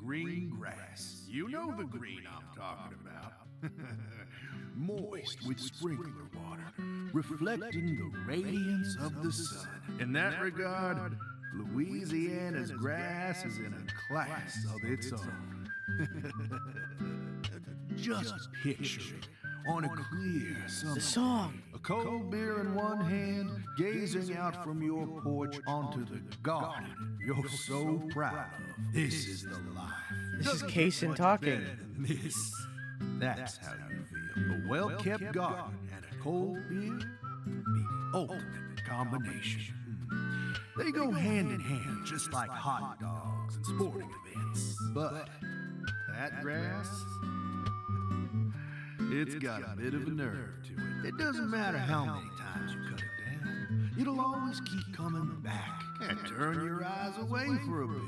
green grass. You know the green I'm talking about. Moist with sprinkler water, reflecting the radiance of the sun. In that regard, Louisiana's grass is in a class of its own. Just picture it on a clear summer song. day, a cold beer in one hand, gazing out from your porch onto the garden you're so proud of. This is the life. This is Kaysen talking. This. That's how you feel. A well-kept garden and a cold beer, the ultimate combination. They go hand in hand, just like hot dogs and sporting events. But that grass, it's got a bit of a nerve to it. It doesn't matter how many times you cut it down. It'll always keep coming back and turn your eyes away for a bit.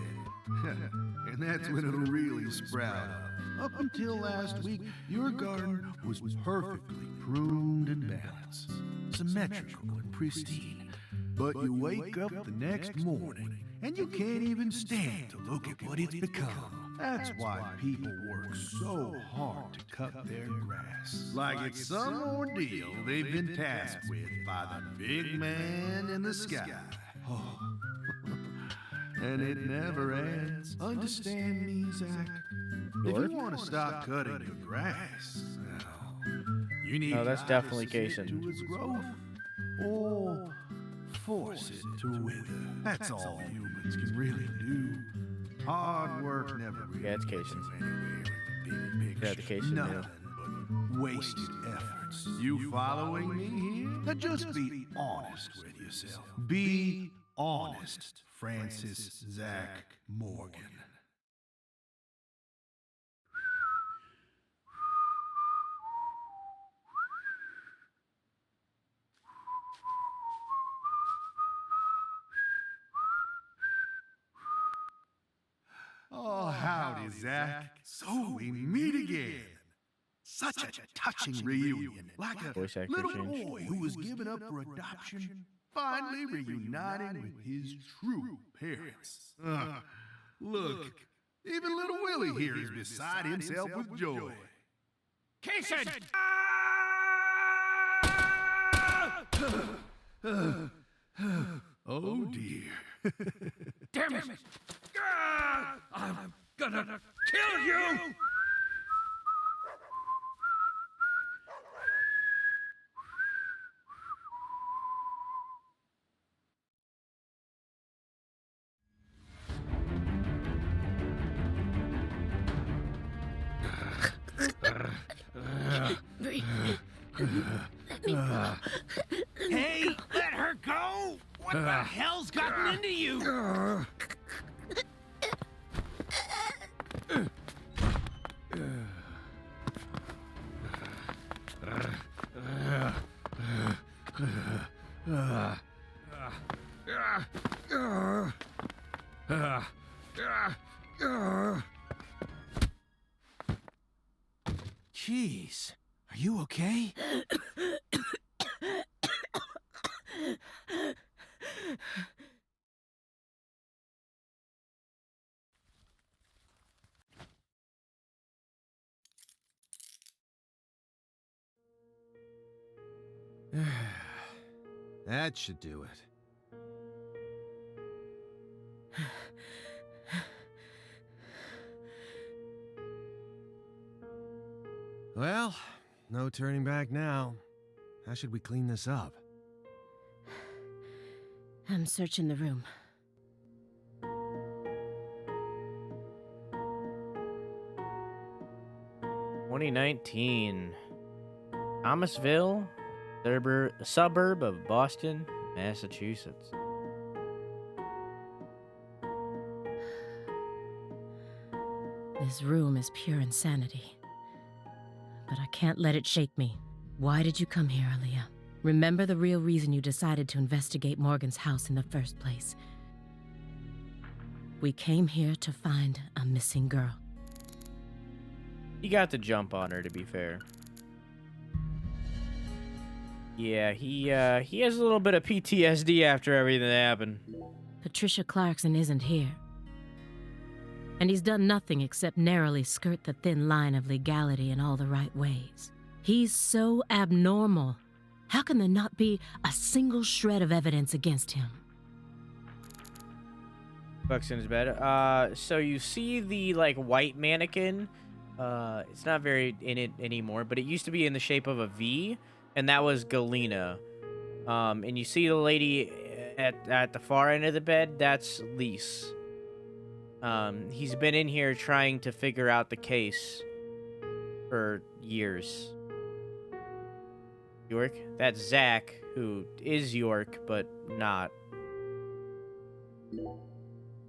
And that's when it'll really sprout up. Up until last week, your garden was perfectly pruned and balanced, symmetrical and pristine. But you wake up the next morning, and you can't even stand to look at what it's become. That's why people work so hard to cut their grass. Like it's some ordeal they've been tasked with by the big man in the sky. Oh. And it never ends. Understand me, Zach? If you want to stop cutting your grass, you need that's to definitely assist it Kaysen. to its growth, or force it to wither. That's all humans can really do. Hard work never really Yeah, it's gets Kaysen. us anywhere in the big Yeah, picture. the Kaysen Nothing deal. but wasted efforts. You following me here? Now just be honest with yourself. Be honest, Francis Zach Morgan. Oh, howdy, Zach. So we meet again. Such a touching reunion. Like a Voice actor little change. boy who was given up for adoption, finally reuniting with his true parents. Look, even little Willie here is beside himself with joy. Kaysen! Oh, dear. Damn it! I'm gonna kill you! Hey, let her go! What the hell's gotten into you? Jeez, are you okay? That should do it. Well, no turning back now. How should we clean this up? I'm searching the room. (2019) Thomasville, suburb of Boston, Massachusetts. This room is pure insanity. But I can't let it shake me. Why did you come here, Aaliyah? Remember the real reason you decided to investigate Morgan's house in the first place. We came here to find a missing girl. He got the jump on her, to be fair. Yeah, he has a little bit of PTSD after everything that happened. Patricia Clarkson isn't here. And he's done nothing except narrowly skirt the thin line of legality in all the right ways. He's so abnormal. How can there not be a single shred of evidence against him? Bucks in his bed. So you see the, like, white mannequin. It's not very in it anymore, but it used to be in the shape of a V, and that was Galena. And you see the lady at the far end of the bed, that's Lise. He's been in here trying to figure out the case for years. York? That's Zach, who is York, but not.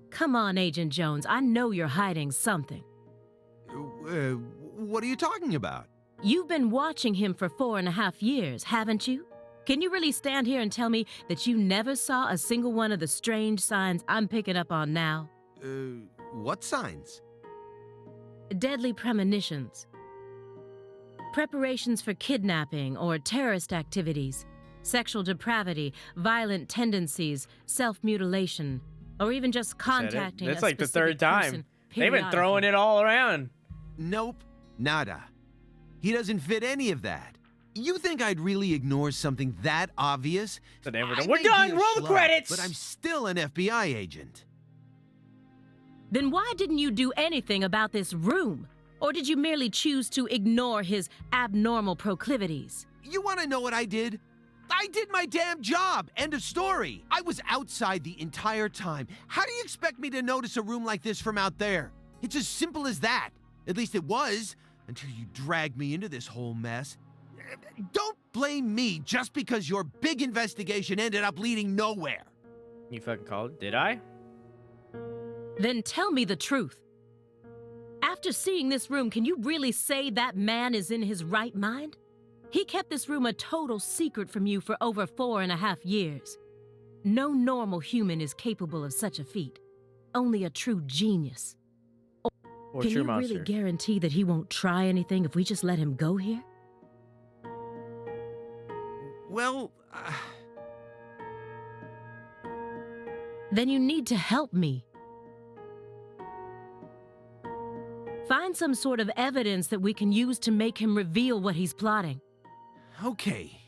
Come on, Agent Jones. I know you're hiding something. What are you talking about? You've been watching him for 4.5 years, haven't you? Can you really stand here and tell me that you never saw a single one of the strange signs I'm picking up on now? What signs? Deadly premonitions. Preparations for kidnapping or terrorist activities, sexual depravity, violent tendencies, self-mutilation, or even just contacting That's a like the third specific time. person They've been throwing periodically. it all around. Nope, nada. He doesn't fit any of that. You think I'd really ignore something that obvious? So they were I done. We're may be done. a Roll the schlub, credits. But I'm still an FBI agent. Then why didn't you do anything about this room? Or did you merely choose to ignore his abnormal proclivities? You want to know what I did? I did my damn job. End of story. I was outside the entire time. How do you expect me to notice a room like this from out there? It's as simple as that. At least it was, until you dragged me into this whole mess. Don't blame me just because your big investigation ended up leading nowhere. You fucking called it, did I? Then tell me the truth. After seeing this room, can you really say that man is in his right mind? He kept this room a total secret from you for over 4.5 years. No normal human is capable of such a feat. Only a true genius. Or Can true you monster? really guarantee that he won't try anything if we just let him go here? Well, Then you need to help me. Find some sort of evidence that we can use to make him reveal what he's plotting. okay.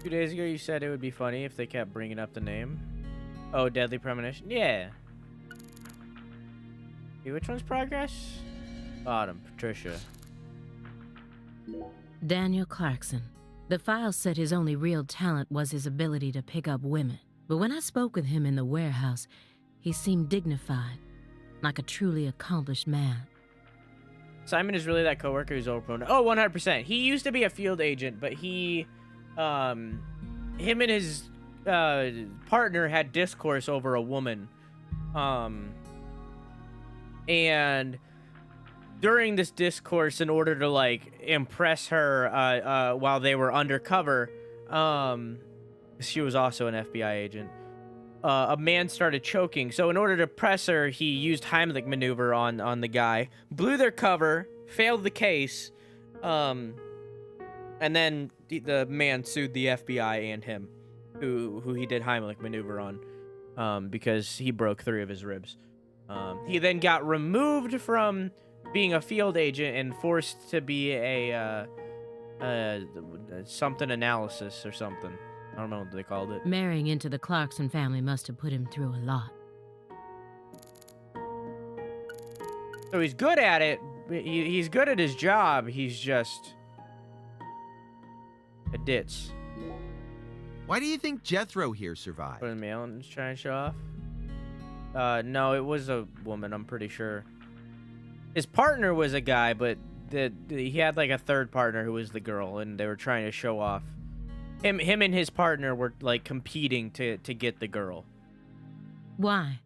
2 days ago, you said it would be funny if they kept bringing up the name. Oh, Deadly Premonition? Yeah. Okay, which one's progress? Bottom, Patricia. Daniel Clarkson. The file said his only real talent was his ability to pick up women. But when I spoke with him in the warehouse, he seemed dignified, like a truly accomplished man. Simon is really that coworker who's overpronoun. Oh, 100%. He used to be a field agent, but him and his partner had discourse over a woman. And during this discourse, in order to, like, impress her while they were undercover, she was also an FBI agent, a man started choking. So in order to press her, he used Heimlich maneuver on the guy, blew their cover, failed the case, and then the man sued the FBI and him, who he did Heimlich maneuver on, because he broke 3 of his ribs. He then got removed from being a field agent and forced to be a something analysis or something. I don't know what they called it. Marrying into the Clarkson family must have put him through a lot. So he's good at it. He's good at his job. He's just a ditz. Why do you think Jethro here survived? What are the Mailings trying to show off? No, it was a woman, I'm pretty sure. His partner was a guy, but he had like a third partner who was the girl, and they were trying to show off. Him and his partner were like competing to get the girl. Why?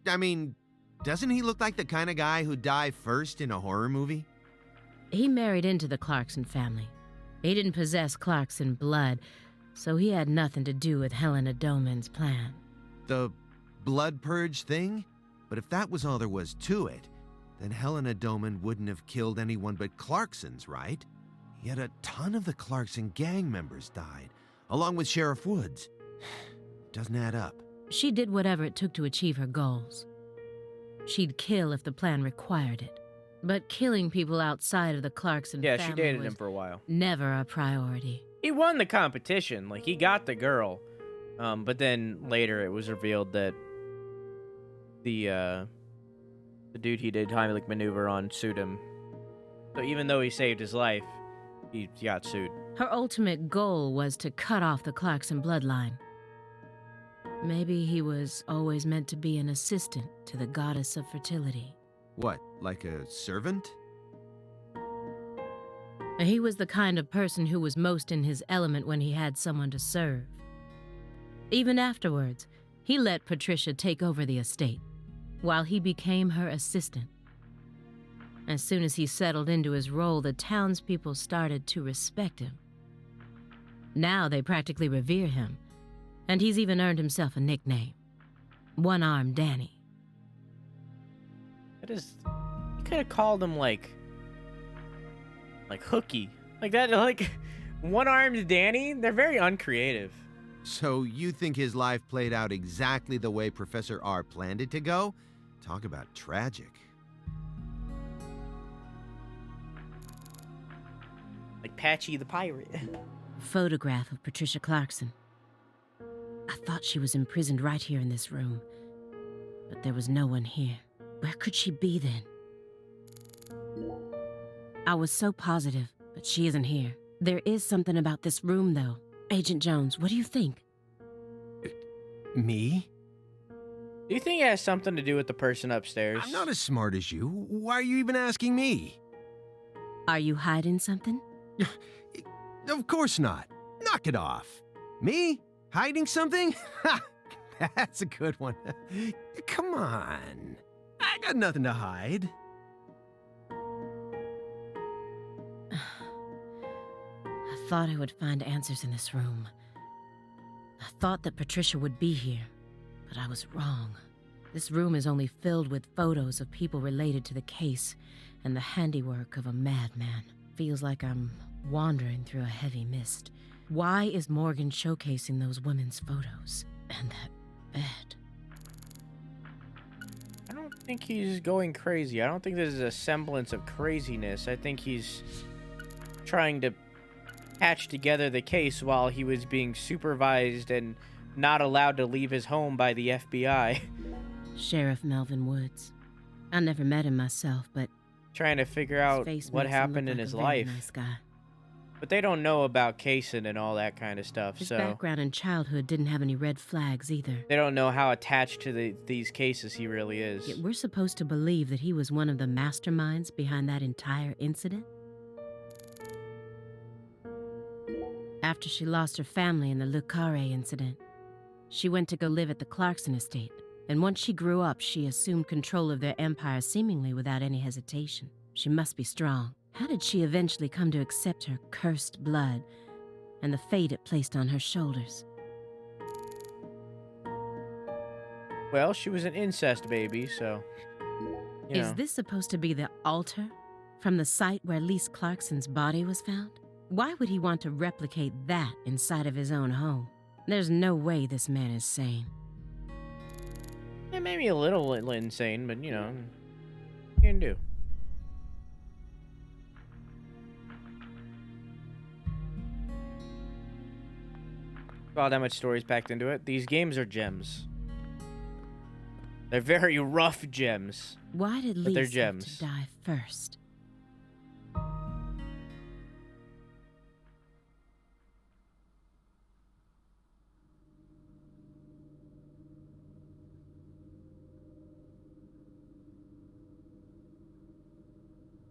I mean, doesn't he look like the kind of guy who'd die first in a horror movie? He married into the Clarkson family. He didn't possess Clarkson blood, so he had nothing to do with Helena Doman's plan. The blood purge thing? But if that was all there was to it, then Helena Doman wouldn't have killed anyone but Clarksons, right? Yet a ton of the Clarkson gang members died, along with Sheriff Woods. Doesn't add up. She did whatever it took to achieve her goals. She'd kill if the plan required it. But killing people outside of the Clarkson Yeah, family she dated was him for a while. never a priority. He won the competition. Like, he got the girl. But then later it was revealed that the dude he did Heimlich maneuver on sued him. So even though he saved his life, he got sued. Her ultimate goal was to cut off the Clarkson bloodline. Maybe he was always meant to be an assistant to the goddess of fertility. What, like a servant? He was the kind of person who was most in his element when he had someone to serve. Even afterwards, he let Patricia take over the estate, while he became her assistant. As soon as he settled into his role, the townspeople started to respect him. Now they practically revere him, and he's even earned himself a nickname, One-Armed Danny. That is, you could have called him like Hooky, like that, like One-Armed Danny. They're very uncreative. So you think his life played out exactly the way Professor R planned it to go? Talk about tragic. Like Patchy the pirate. Photograph of Patricia Clarkson. I thought she was imprisoned right here in this room, but there was no one here. Where could she be then? I was so positive, but she isn't here. There is something about this room, though. Agent Jones, what do you think? Me? Do you think it has something to do with the person upstairs? I'm not as smart as you. Why are you even asking me? Are you hiding something? Of course not. Knock it off. Me? Hiding something? Ha! That's a good one. Come on. I got nothing to hide. I thought I would find answers in this room. I thought that Patricia would be here, but I was wrong. This room is only filled with photos of people related to the case and the handiwork of a madman. Feels like I'm wandering through a heavy mist. Why is Morgan showcasing those women's photos? And that bed? I don't think he's going crazy. I don't think there's a semblance of craziness. I think he's trying to patch together the case while he was being supervised and not allowed to leave his home by the FBI. Sheriff Melvin Woods. I never met him myself, but Trying to figure out his face what makes him happened look in like his a very life. Nice guy. But they don't know about Kaysen and all that kind of stuff, His so background and childhood didn't have any red flags either. they don't know how attached to these cases he really is. Yet we're supposed to believe that he was one of the masterminds behind that entire incident? After she lost her family in the Le Carré incident, she went to go live at the Clarkson estate, and once she grew up, she assumed control of their empire seemingly without any hesitation. She must be strong. How did she eventually come to accept her cursed blood and the fate it placed on her shoulders? Well, she was an incest baby, so you Is know. this supposed to be the altar from the site where Lise Clarkson's body was found? Why would he want to replicate that inside of his own home? There's no way this man is sane. Yeah, maybe a little insane, but you know, what you can do. All that much story's packed into it. These games are gems. They're very rough gems. Why did But they're Lise have gems. to die first?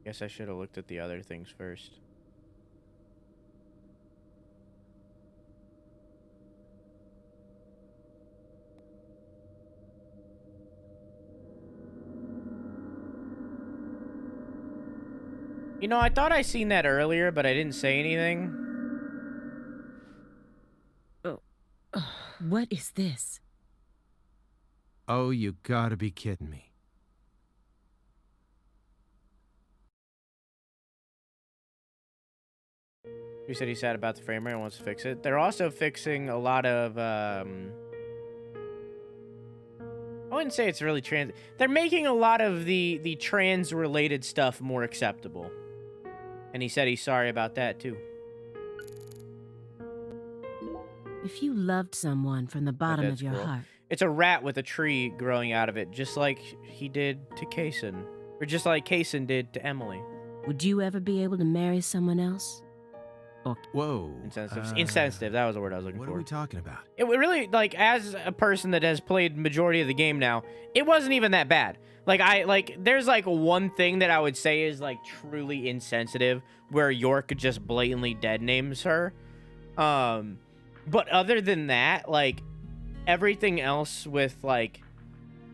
Guess I should have looked at the other things first. You know, I thought I seen that earlier, but I didn't say anything. What is this? Oh, you gotta be kidding me. You said he's sad about the frame rate and wants to fix it. They're also fixing a lot of I wouldn't say it's really trans. They're making a lot of the trans-related stuff more acceptable. And he said he's sorry about that, too. If you loved someone from the bottom that's of your cool. heart, It's a rat with a tree growing out of it, just like he did to Kaysen. Or just like Kaysen did to Emily. would you ever be able to marry someone else? Whoa. Insensitive, that was the word I was looking What for. are we talking about? It really, like, as a person that has played majority of the game now, it wasn't even that bad. There's, like, one thing that I would say is, like, truly insensitive, where York just blatantly dead names her. But other than that, like, everything else with, like,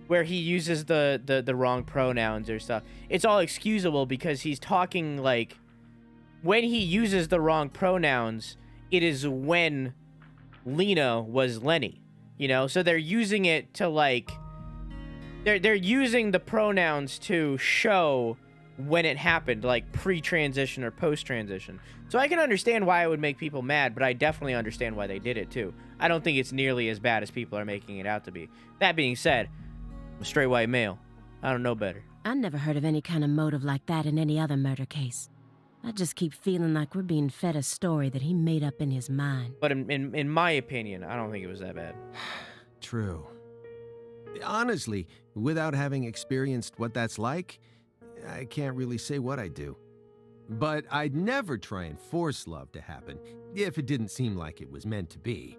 where he uses the wrong pronouns or stuff, it's all excusable because he's talking, like, when he uses the wrong pronouns, it is when Lena was Lenny, you know? So they're using it to, like, they're using the pronouns to show when it happened, like pre-transition or post-transition. So I can understand why it would make people mad, but I definitely understand why they did it too. I don't think it's nearly as bad as people are making it out to be. That being said, I'm a straight white male. I don't know better. I never heard of any kind of motive like that in any other murder case. I just keep feeling like we're being fed a story that he made up in his mind. But in my opinion, I don't think it was that bad. True. Honestly, without having experienced what that's like, I can't really say what I'd do. But I'd never try and force love to happen if it didn't seem like it was meant to be.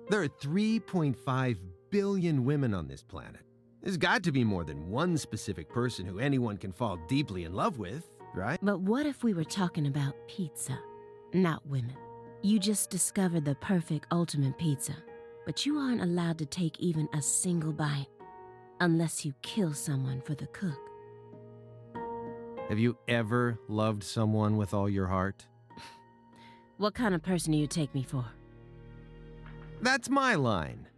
There are 3.5 billion women on this planet. There's got to be more than one specific person who anyone can fall deeply in love with, right? But what if we were talking about pizza, not women? You just discovered the perfect ultimate pizza, but you aren't allowed to take even a single bite unless you kill someone for the cook. Have you ever loved someone with all your heart? What kind of person do you take me for? That's my line.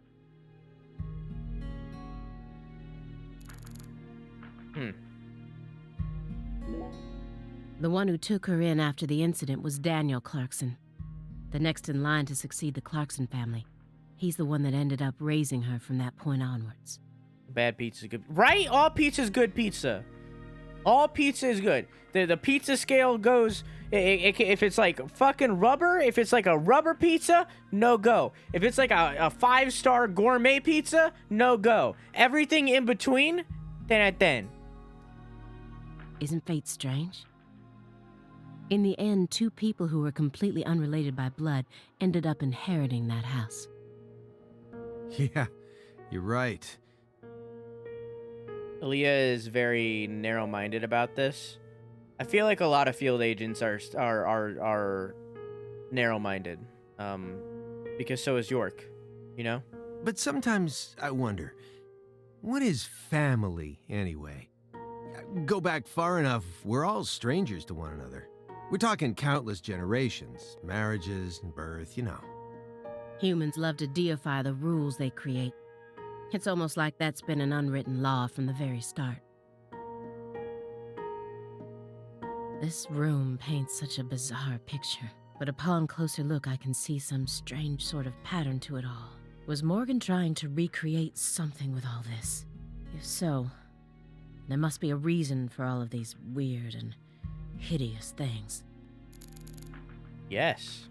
The one who took her in after the incident was Daniel Clarkson, the next in line to succeed the Clarkson family. He's the one that ended up raising her from that point onwards. Bad pizza is good. Right? All pizza is good pizza. All pizza is good. The pizza scale goes, if it's like fucking rubber, if it's like a rubber pizza, no go. If it's like a 5-star gourmet pizza, no go. Everything in between, 10 out of 10. Isn't fate strange? In the end, two people who were completely unrelated by blood ended up inheriting that house. Yeah, you're right. Aaliyah is very narrow-minded about this. I feel like a lot of field agents are narrow-minded, because so is York, you know? But sometimes I wonder, what is family anyway? Go back far enough, we're all strangers to one another. We're talking countless generations, marriages and birth, you know. Humans love to deify the rules they create. It's almost like that's been an unwritten law from the very start. This room paints such a bizarre picture, but upon closer look I can see some strange sort of pattern to it all. Was Morgan trying to recreate something with all this? If so, there must be a reason for all of these weird and hideous things. Yes.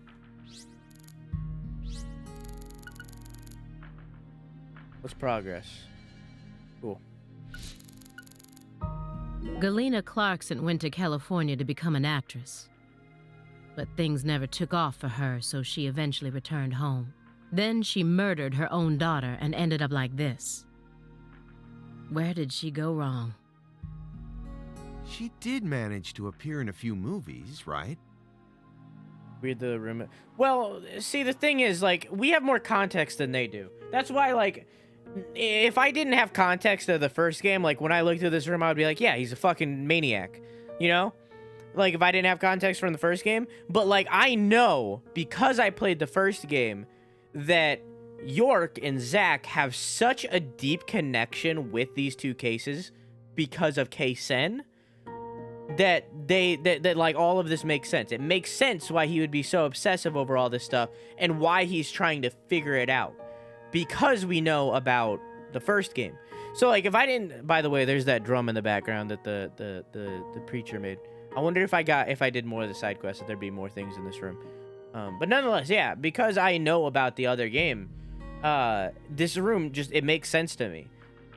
What's progress? Cool. Galena Clarkson went to California to become an actress. But things never took off for her, so she eventually returned home. Then she murdered her own daughter and ended up like this. Where did she go wrong? She did manage to appear in a few movies, right? Read the room. Well, see, the thing is, like, we have more context than they do. That's why, like, if I didn't have context of the first game, like, when I looked at this room, I would be like, yeah, he's a fucking maniac, you know? Like, if I didn't have context from the first game. But, like, I know, because I played the first game, that York and Zach have such a deep connection with these two cases because of Kaysen that that like all of this makes sense. It makes sense why he would be so obsessive over all this stuff and why he's trying to figure it out, because we know about the first game. So like if I didn't, by the way, there's that drum in the background that the preacher made. I wonder if I did more of the side quests, that there'd be more things in this room. But nonetheless, yeah, because I know about the other game, this room it makes sense to me.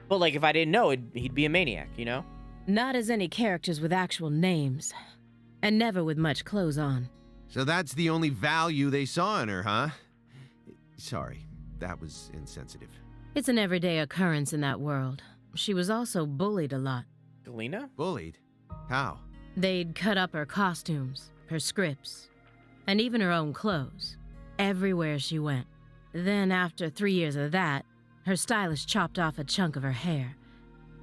But like if I didn't know, he'd be a maniac, you know? Not as any characters with actual names, and never with much clothes on. So that's the only value they saw in her, huh? Sorry, that was insensitive. It's an everyday occurrence in that world. She was also bullied a lot. Galena? Bullied? How? They'd cut up her costumes, her scripts, and even her own clothes, everywhere she went. Then after 3 years of that, her stylist chopped off a chunk of her hair.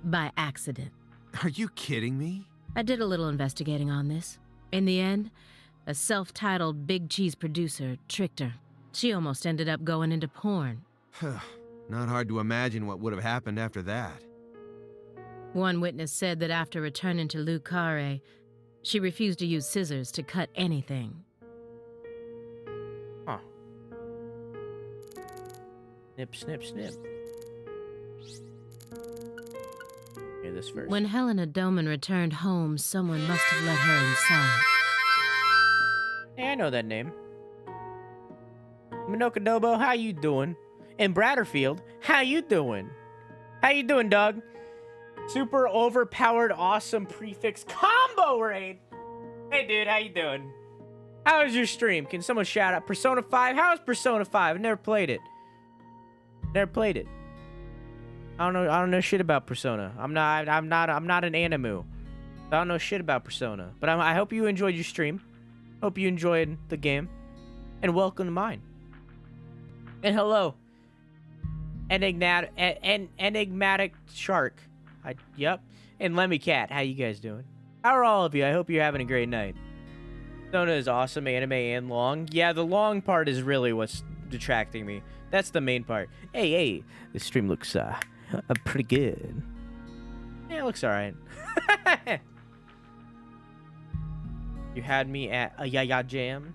By accident. Are you kidding me? I did a little investigating on this. In the end, a self-titled Big Cheese producer tricked her. She almost ended up going into porn. Not hard to imagine what would have happened after that. One witness said that after returning to Carré, she refused to use scissors to cut anything. Huh. Snip, snip, snip. Hear this first. When Helena Doman returned home, someone must have let her inside. Hey, I know that name. Minokadobo, how you doing? And Bradderfield, how you doing? How you doing, dog? Super overpowered, awesome prefix combo raid. Hey, dude, how you doing? How was your stream? Can someone shout out Persona 5? How is Persona 5? I've never played it. Never played it. I don't know shit about Persona. I'm not an animu. I don't know shit about Persona. But I hope you enjoyed your stream. Hope you enjoyed the game. And welcome to mine. And hello. Enigmatic Shark. Yep. And Lemmy Cat. How you guys doing? How are all of you? I hope you're having a great night. Persona is awesome, anime, and long. Yeah, the long part is really what's detracting me. That's the main part. Hey, this stream looks pretty good. Yeah, it looks alright. You had me at a Yaya Jam.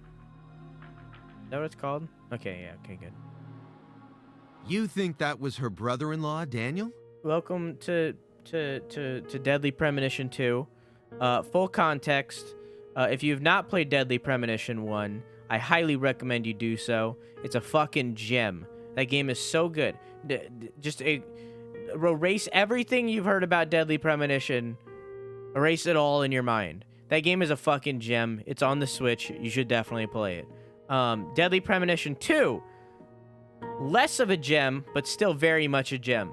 Is that what it's called? Okay, yeah, okay, good. You think that was her brother-in-law, Daniel? Welcome to Deadly Premonition 2. Full context, if you've not played Deadly Premonition 1, I highly recommend you do so. It's a fucking gem. That game is so good. Just erase everything you've heard about Deadly Premonition. Erase it all in your mind. That game is a fucking gem. It's on the Switch. You should definitely play it. Deadly Premonition 2. Less of a gem, but still very much a gem.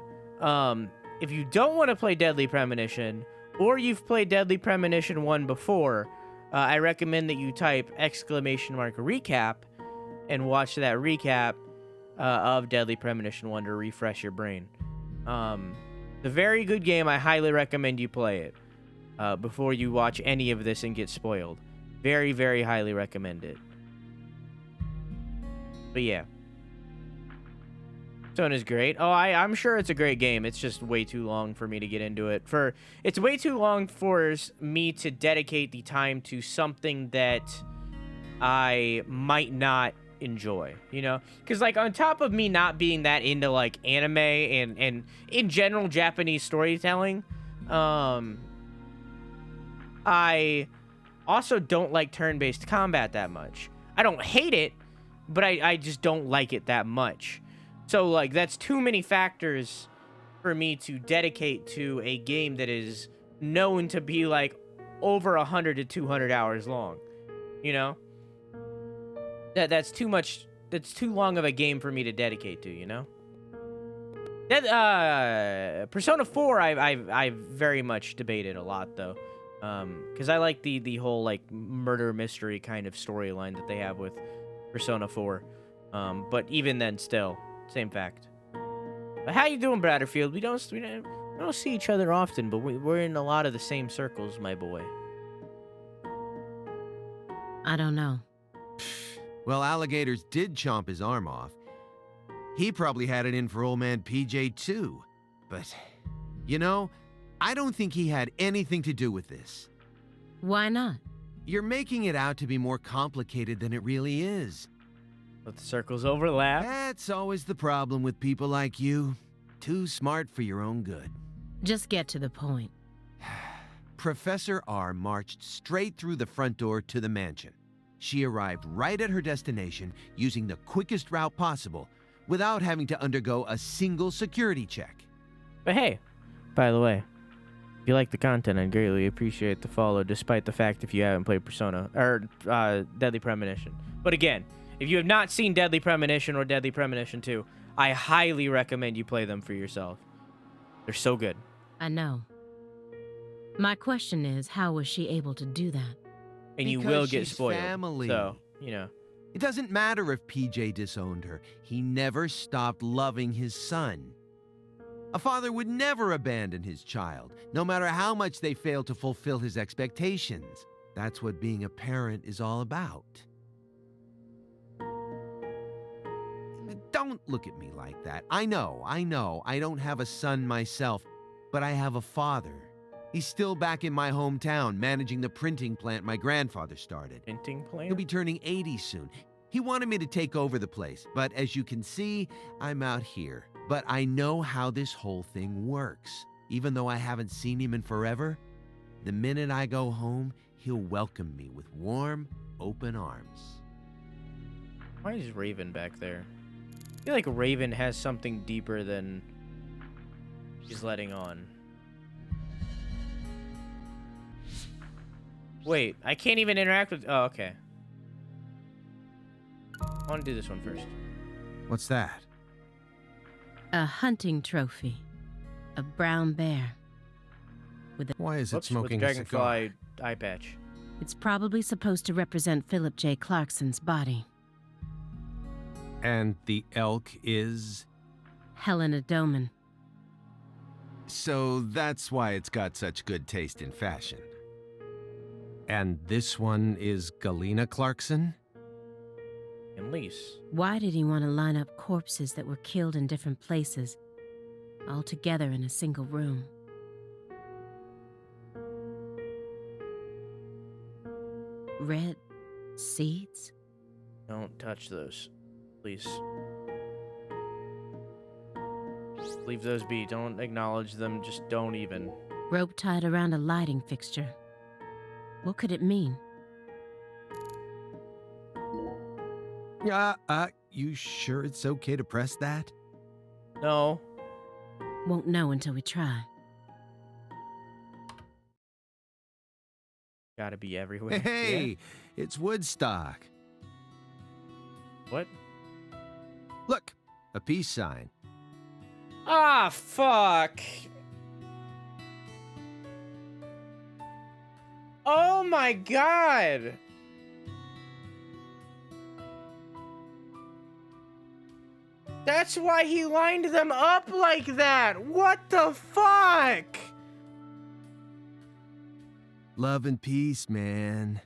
If you don't want to play Deadly Premonition, or you've played Deadly Premonition 1 before, I recommend that you type !recap and watch that recap of Deadly Premonition 1 to refresh your brain. It's a very good game. I highly recommend you play it before you watch any of this and get spoiled. Very, very highly recommend it. But yeah. Persona's great. Oh, I'm sure it's a great game. It's just way too long for me to get into it. It's way too long for me to dedicate the time to something that I might not enjoy, you know? Because, like, on top of me not being that into, like, anime and in general Japanese storytelling, I also don't like turn-based combat that much. I don't hate it, but I just don't like it that much. So, like, that's too many factors for me to dedicate to a game that is known to be, like, over 100 to 200 hours long. You know? That's too much. That's too long of a game for me to dedicate to, you know? Persona 4, I've very much debated a lot, though. Because I like the whole, like, murder mystery kind of storyline that they have with Persona 4. But even then, still... Same fact. But how you doing, Bradderfield? We don't see each other often, but we're in a lot of the same circles, my boy. I don't know. Well, alligators did chomp his arm off. He probably had it in for old man PJ too. But, you know, I don't think he had anything to do with this. Why not? You're making it out to be more complicated than it really is. Let the circles overlap. That's always the problem with people like you. Too smart for your own good. Just get to the point. Professor R marched straight through the front door to the mansion. She arrived right at her destination using the quickest route possible without having to undergo a single security check. But hey, by the way, if you like the content, I'd greatly appreciate the follow, despite the fact if you haven't played Persona or Deadly Premonition. But again, if you have not seen Deadly Premonition or Deadly Premonition 2, I highly recommend you play them for yourself. They're so good. I know. My question is, how was she able to do that? And you Because will get she's spoiled. family. So, you know. It doesn't matter if PJ disowned her. He never stopped loving his son. A father would never abandon his child, no matter how much they fail to fulfill his expectations. That's what being a parent is all about. Don't look at me like that. I know, I don't have a son myself, but I have a father. He's still back in my hometown, managing the printing plant my grandfather started. Printing He'll plant? be turning 80 soon. He wanted me to take over the place, but as you can see, I'm out here. But I know how this whole thing works. Even though I haven't seen him in forever, the minute I go home, he'll welcome me with warm, open arms. Why is Raven back there? I feel like Raven has something deeper than she's letting on. Wait, I can't even interact with... Oh, okay. I want to do this one first. What's that? A hunting trophy. A brown bear. With a... Why is it Whoops, smoking with a cigar? dragonfly eye patch. It's probably supposed to represent Philip J. Clarkson's body. And the elk is? Helena Doman. So that's why it's got such good taste in fashion. And this one is Galena Clarkson? And Lise. Why did he want to line up corpses that were killed in different places, all together in a single room? Red seeds? Don't touch those, please. Just leave those be. Don't acknowledge them. Just don't even. Rope tied around a lighting fixture. What could it mean? You sure it's okay to press that? No. Won't know until we try. Gotta be everywhere. Hey, Yeah. it's Woodstock. What? Look, a peace sign. Ah, fuck. Oh my god. That's why he lined them up like that. What the fuck? Love and peace, man.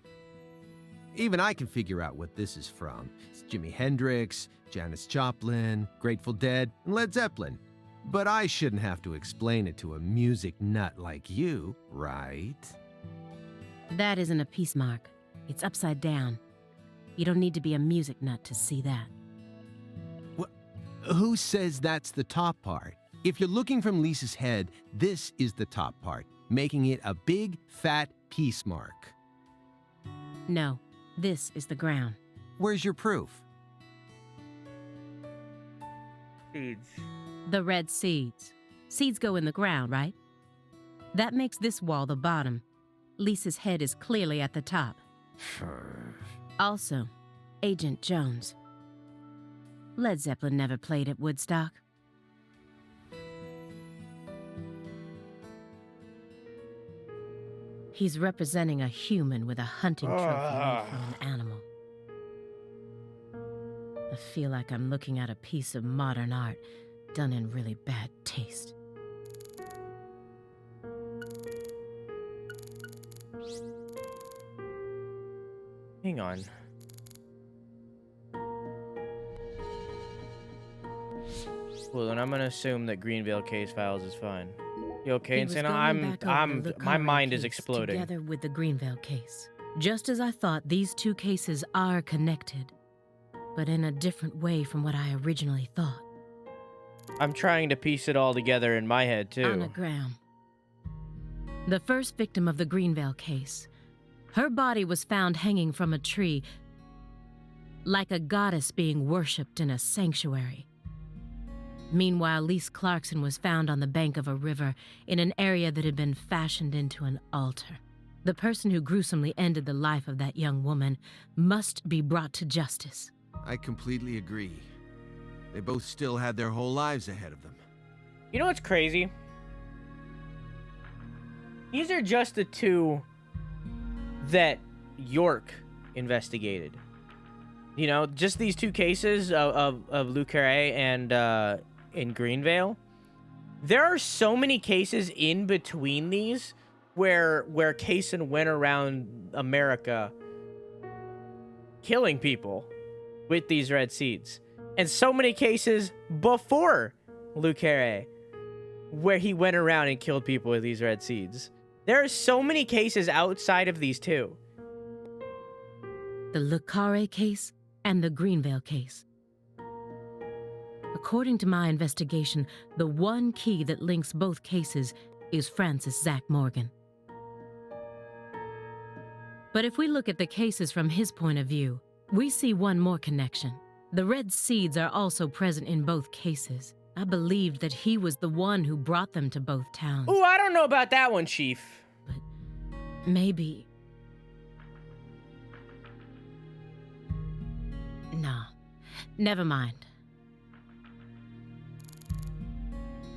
Even I can figure out what this is from. It's Jimi Hendrix, Janis Joplin, Grateful Dead, and Led Zeppelin. But I shouldn't have to explain it to a music nut like you, right? That isn't a peace mark. It's upside down. You don't need to be a music nut to see that. Who says that's the top part? If you're looking from Lisa's head, this is the top part, making it a big, fat peace mark. No, this is the ground. Where's your proof? The red seeds. Seeds go in the ground, right? That makes this wall the bottom. Lisa's head is clearly at the top. Also, Agent Jones. Led Zeppelin never played at Woodstock. He's representing a human with a hunting trophy made from an animal. I feel like I'm looking at a piece of modern art done in really bad taste. Hang on. Well, then I'm gonna assume that Greenvale case files is fine. You okay, He was Insana? going back over the My Carré mind is case exploding. Together with the Greenvale case. Just as I thought, these two cases are connected, but in a different way from what I originally thought. I'm trying to piece it all together in my head, too. Anna Graham, the first victim of the Greenvale case. Her body was found hanging from a tree, like a goddess being worshipped in a sanctuary. Meanwhile, Lise Clarkson was found on the bank of a river in an area that had been fashioned into an altar. The person who gruesomely ended the life of that young woman must be brought to justice. I completely agree. They both still had their whole lives ahead of them. You know what's crazy? These are just the two that York investigated. You know, just these two cases of Le Carré and in Greenvale. There are so many cases in between these where Kaysen went around America killing people with these red seeds. And so many cases before Le Carré where he went around and killed people with these red seeds. There are so many cases outside of these two. The Le Carré case and the Greenvale case. According to my investigation, the one key that links both cases is Francis Zach Morgan. But if we look at the cases from his point of view, we see one more connection. The red seeds are also present in both cases. I believed that he was the one who brought them to both towns. Ooh, I don't know about that one, Chief. But maybe... No, never mind.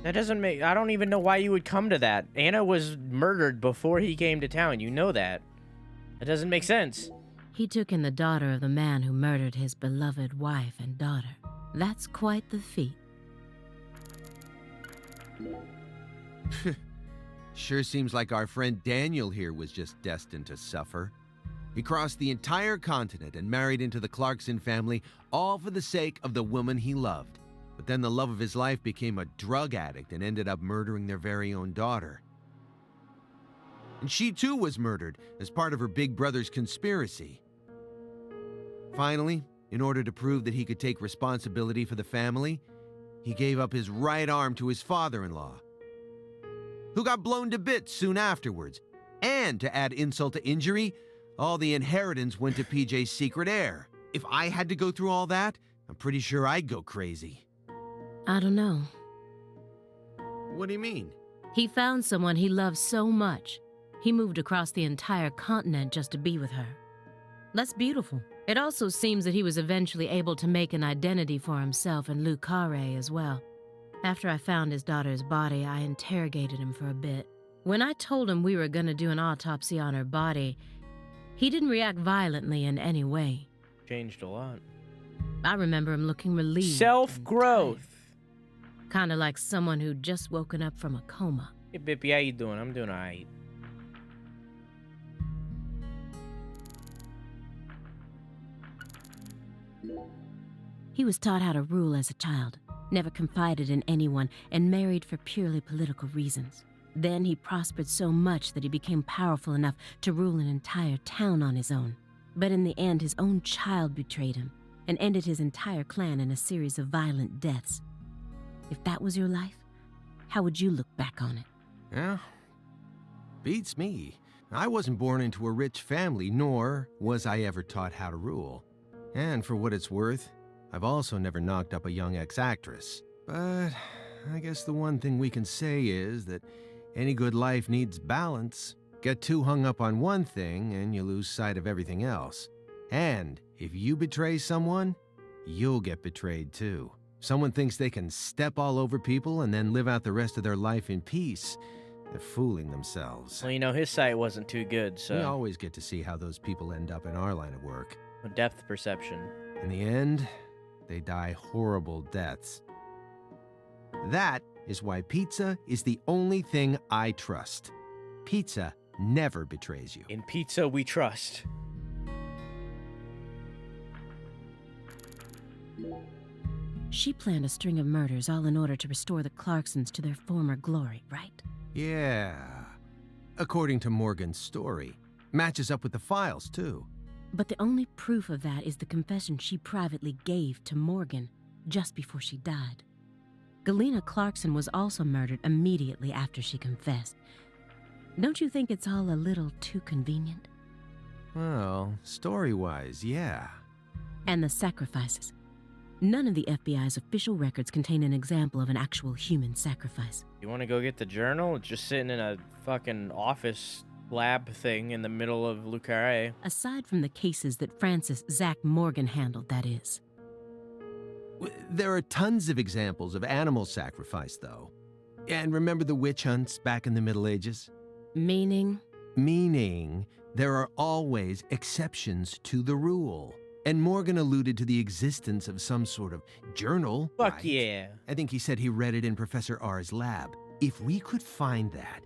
That doesn't make... I don't even know why you would come to that. Anna was murdered before he came to town. You know that. That doesn't make sense. He took in the daughter of the man who murdered his beloved wife and daughter. That's quite the feat. Sure seems like our friend Daniel here was just destined to suffer. He crossed the entire continent and married into the Clarkson family, all for the sake of the woman he loved. But then the love of his life became a drug addict and ended up murdering their very own daughter. And she too was murdered as part of her big brother's conspiracy. Finally, in order to prove that he could take responsibility for the family, he gave up his right arm to his father-in-law, who got blown to bits soon afterwards. And to add insult to injury, all the inheritance went to PJ's secret heir. If I had to go through all that, I'm pretty sure I'd go crazy. I don't know. What do you mean? He found someone he loved so much, he moved across the entire continent just to be with her. That's beautiful. It also seems that he was eventually able to make an identity for himself in Le Carré as well. After I found his daughter's body, I interrogated him for a bit. When I told him we were going to do an autopsy on her body, he didn't react violently in any way. Changed a lot. I remember him looking relieved. Self-growth. Kind of like someone who'd just woken up from a coma. Hey, Bippy, how you doing? I'm doing all right. He was taught how to rule as a child, never confided in anyone, and married for purely political reasons. Then he prospered so much that he became powerful enough to rule an entire town on his own. But in the end, his own child betrayed him and ended his entire clan in a series of violent deaths. If that was your life, how would you look back on it? Yeah, beats me. I wasn't born into a rich family, nor was I ever taught how to rule. And for what it's worth, I've also never knocked up a young ex-actress. But I guess the one thing we can say is that any good life needs balance. Get too hung up on one thing and you lose sight of everything else. And if you betray someone, you'll get betrayed too. Someone thinks they can step all over people and then live out the rest of their life in peace. They're fooling themselves. Well, you know, his sight wasn't too good, so... We always get to see how those people end up in our line of work. Depth perception. In the end, they die horrible deaths. That is why pizza is the only thing I trust. Pizza never betrays you. In pizza, we trust. She planned a string of murders all in order to restore the Clarksons to their former glory, right? Yeah. According to Morgan's story. Matches up with the files, too. But the only proof of that is the confession she privately gave to Morgan just before she died. Galena Clarkson was also murdered immediately after she confessed. Don't you think it's all a little too convenient? Well, story-wise, yeah. And the sacrifices. None of the FBI's official records contain an example of an actual human sacrifice. You want to go get the journal? It's just sitting in a fucking office lab thing in the middle of Le Carré. Aside from the cases that Francis Zach Morgan handled, that is. There are tons of examples of animal sacrifice, though. And remember the witch hunts back in the Middle Ages? Meaning? Meaning, there are always exceptions to the rule. And Morgan alluded to the existence of some sort of journal. Fuck right? yeah. I think he said he read it in Professor R's lab. If we could find that,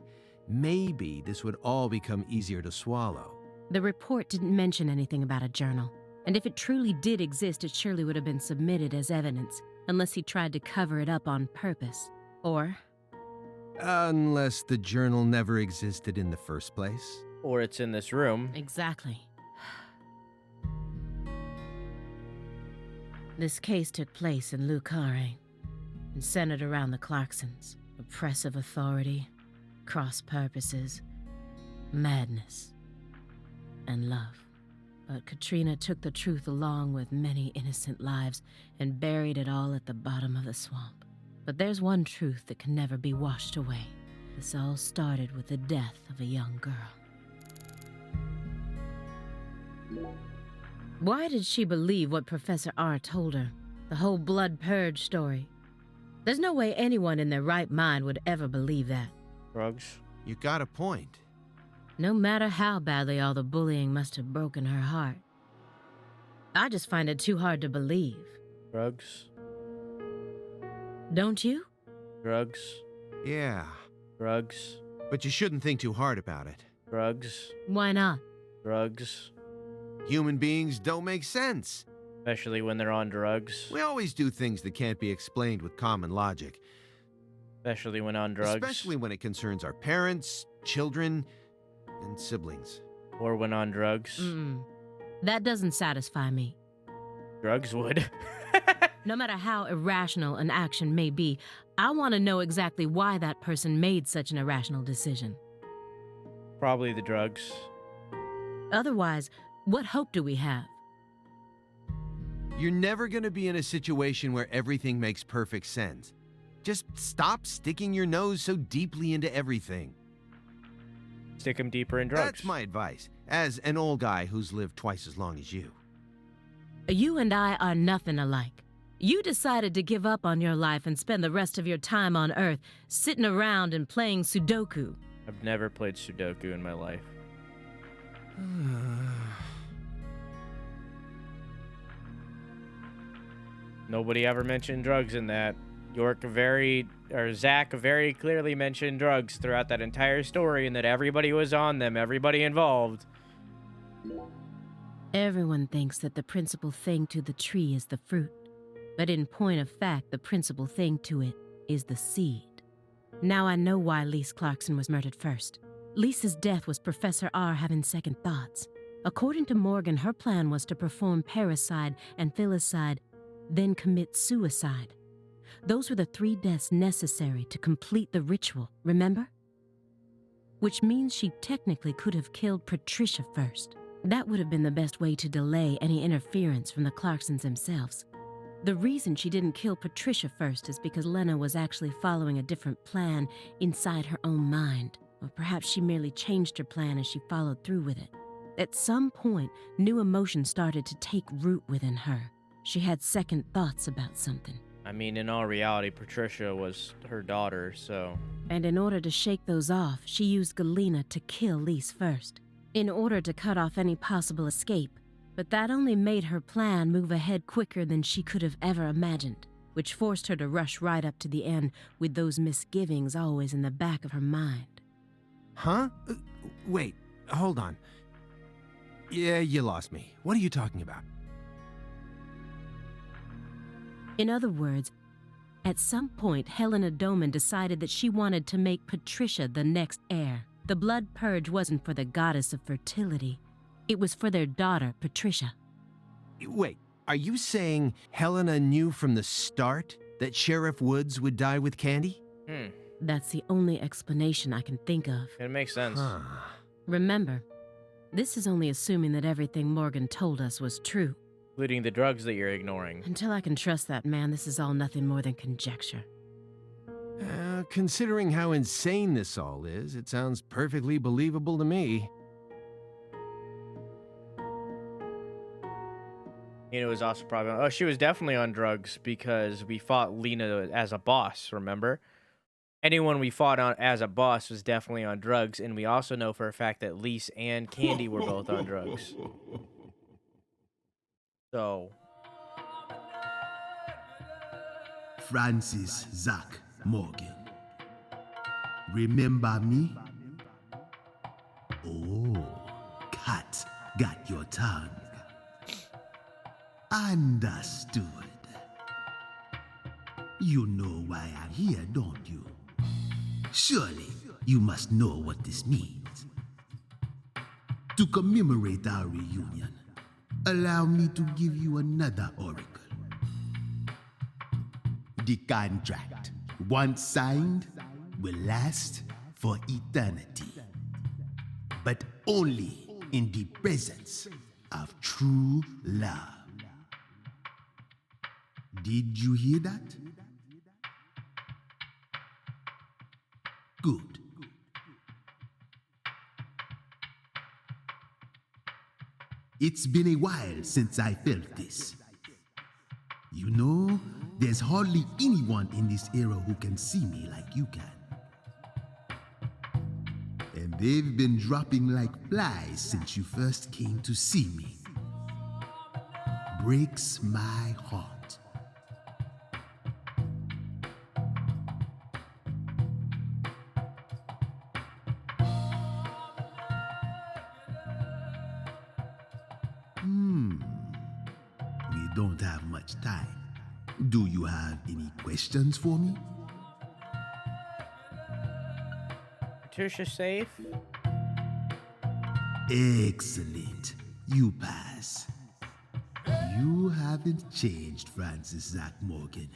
maybe this would all become easier to swallow. The report didn't mention anything about a journal. And if it truly did exist, it surely would have been submitted as evidence, unless he tried to cover it up on purpose. Or... Unless the journal never existed in the first place. Or it's in this room. Exactly. This case took place in Le Carré and centered around the Clarksons. Oppressive authority, cross purposes, madness, and love. But Katrina took the truth along with many innocent lives and buried it all at the bottom of the swamp. But there's one truth that can never be washed away. This all started with the death of a young girl. Why did she believe what Professor R told her? The whole blood purge story. There's no way anyone in their right mind would ever believe that. Drugs. You got a point. No matter how badly all the bullying must have broken her heart. I just find it too hard to believe. Drugs. Don't you? Drugs. Yeah, Drugs. but you shouldn't think too hard about it. Drugs. Why not? Drugs. Human beings don't make sense. Especially when they're on drugs. We always do things that can't be explained with common logic. Especially when on drugs. Especially when it concerns our parents, children, and siblings. Or when on drugs. Mm-mm. That doesn't satisfy me. Drugs would. No matter how irrational an action may be, I want to know exactly why that person made such an irrational decision. Probably the drugs. Otherwise, what hope do we have? You're never going to be in a situation where everything makes perfect sense. Just stop sticking your nose so deeply into everything. Stick them deeper in drugs. That's my advice, as an old guy who's lived twice as long as you. You and I are nothing alike. You decided to give up on your life and spend the rest of your time on Earth sitting around and playing Sudoku. I've never played Sudoku in my life. Nobody ever mentioned drugs in that. Zach very clearly mentioned drugs throughout that entire story and that everybody was on them, everybody involved. Everyone thinks that the principal thing to the tree is the fruit, but in point of fact, the principal thing to it is the seed. Now I know why Lise Clarkson was murdered first. Lisa's death was Professor R having second thoughts. According to Morgan, her plan was to perform parricide and filicide, then commit suicide. Those were the 3 deaths necessary to complete the ritual, remember? Which means she technically could have killed Patricia first. That would have been the best way to delay any interference from the Clarksons themselves. The reason she didn't kill Patricia first is because Lena was actually following a different plan inside her own mind. Or perhaps she merely changed her plan as she followed through with it. At some point, new emotions started to take root within her. She had second thoughts about something. I mean, in all reality, Patricia was her daughter, so... And in order to shake those off, she used Galena to kill Lise first, in order to cut off any possible escape. But that only made her plan move ahead quicker than she could have ever imagined, which forced her to rush right up to the end with those misgivings always in the back of her mind. Huh? Wait, hold on. Yeah, you lost me. What are you talking about? In other words, at some point, Helena Doman decided that she wanted to make Patricia the next heir. The blood purge wasn't for the goddess of fertility. It was for their daughter, Patricia. Wait, are you saying Helena knew from the start That Sheriff Woods would die with Candy? That's the only explanation I can think of. It makes sense. Remember, this is only assuming that everything Morgan told us was true. Including the drugs that you're ignoring. Until I can trust that man, this is all nothing more than conjecture. Considering how insane this all is, it sounds perfectly believable to me. Lena was also probably on... Oh, she was definitely on drugs because we fought Lena as a boss, remember? Anyone we fought on as a boss was definitely on drugs, and we also know for a fact that Lise and Candy were both on drugs. So... Francis Zach Morgan. Remember me? Oh, cat got your tongue. Understood. You know why I'm here, don't you? Surely you must know what this means. To commemorate our reunion, allow me to give you another oracle. The contract, once signed, will last for eternity. But only in the presence of true love. Did you hear that? Good. It's been a while since I felt this. You know, there's hardly anyone in this era who can see me like you can. And they've been dropping like flies since you first came to see me. Breaks my heart. We don't have much time. Do you have any questions for me? Patricia safe? Excellent. You pass. You haven't changed, Francis Zach Morgan.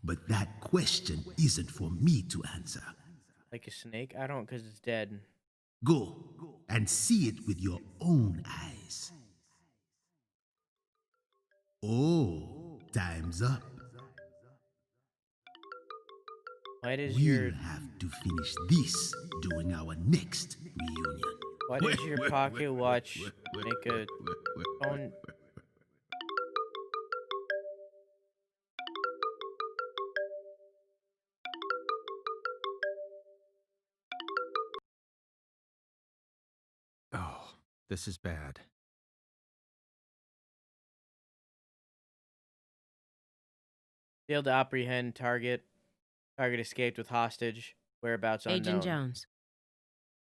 But that question isn't for me to answer. Like a snake? I don't, because it's dead. Go and see it with your own eyes. Oh, time's up. Why does We'll your... have to finish this during our next reunion. Why does your pocket watch make a phone... Oh, this is bad. Failed to apprehend target. Target escaped with hostage. Whereabouts unknown. Agent Jones,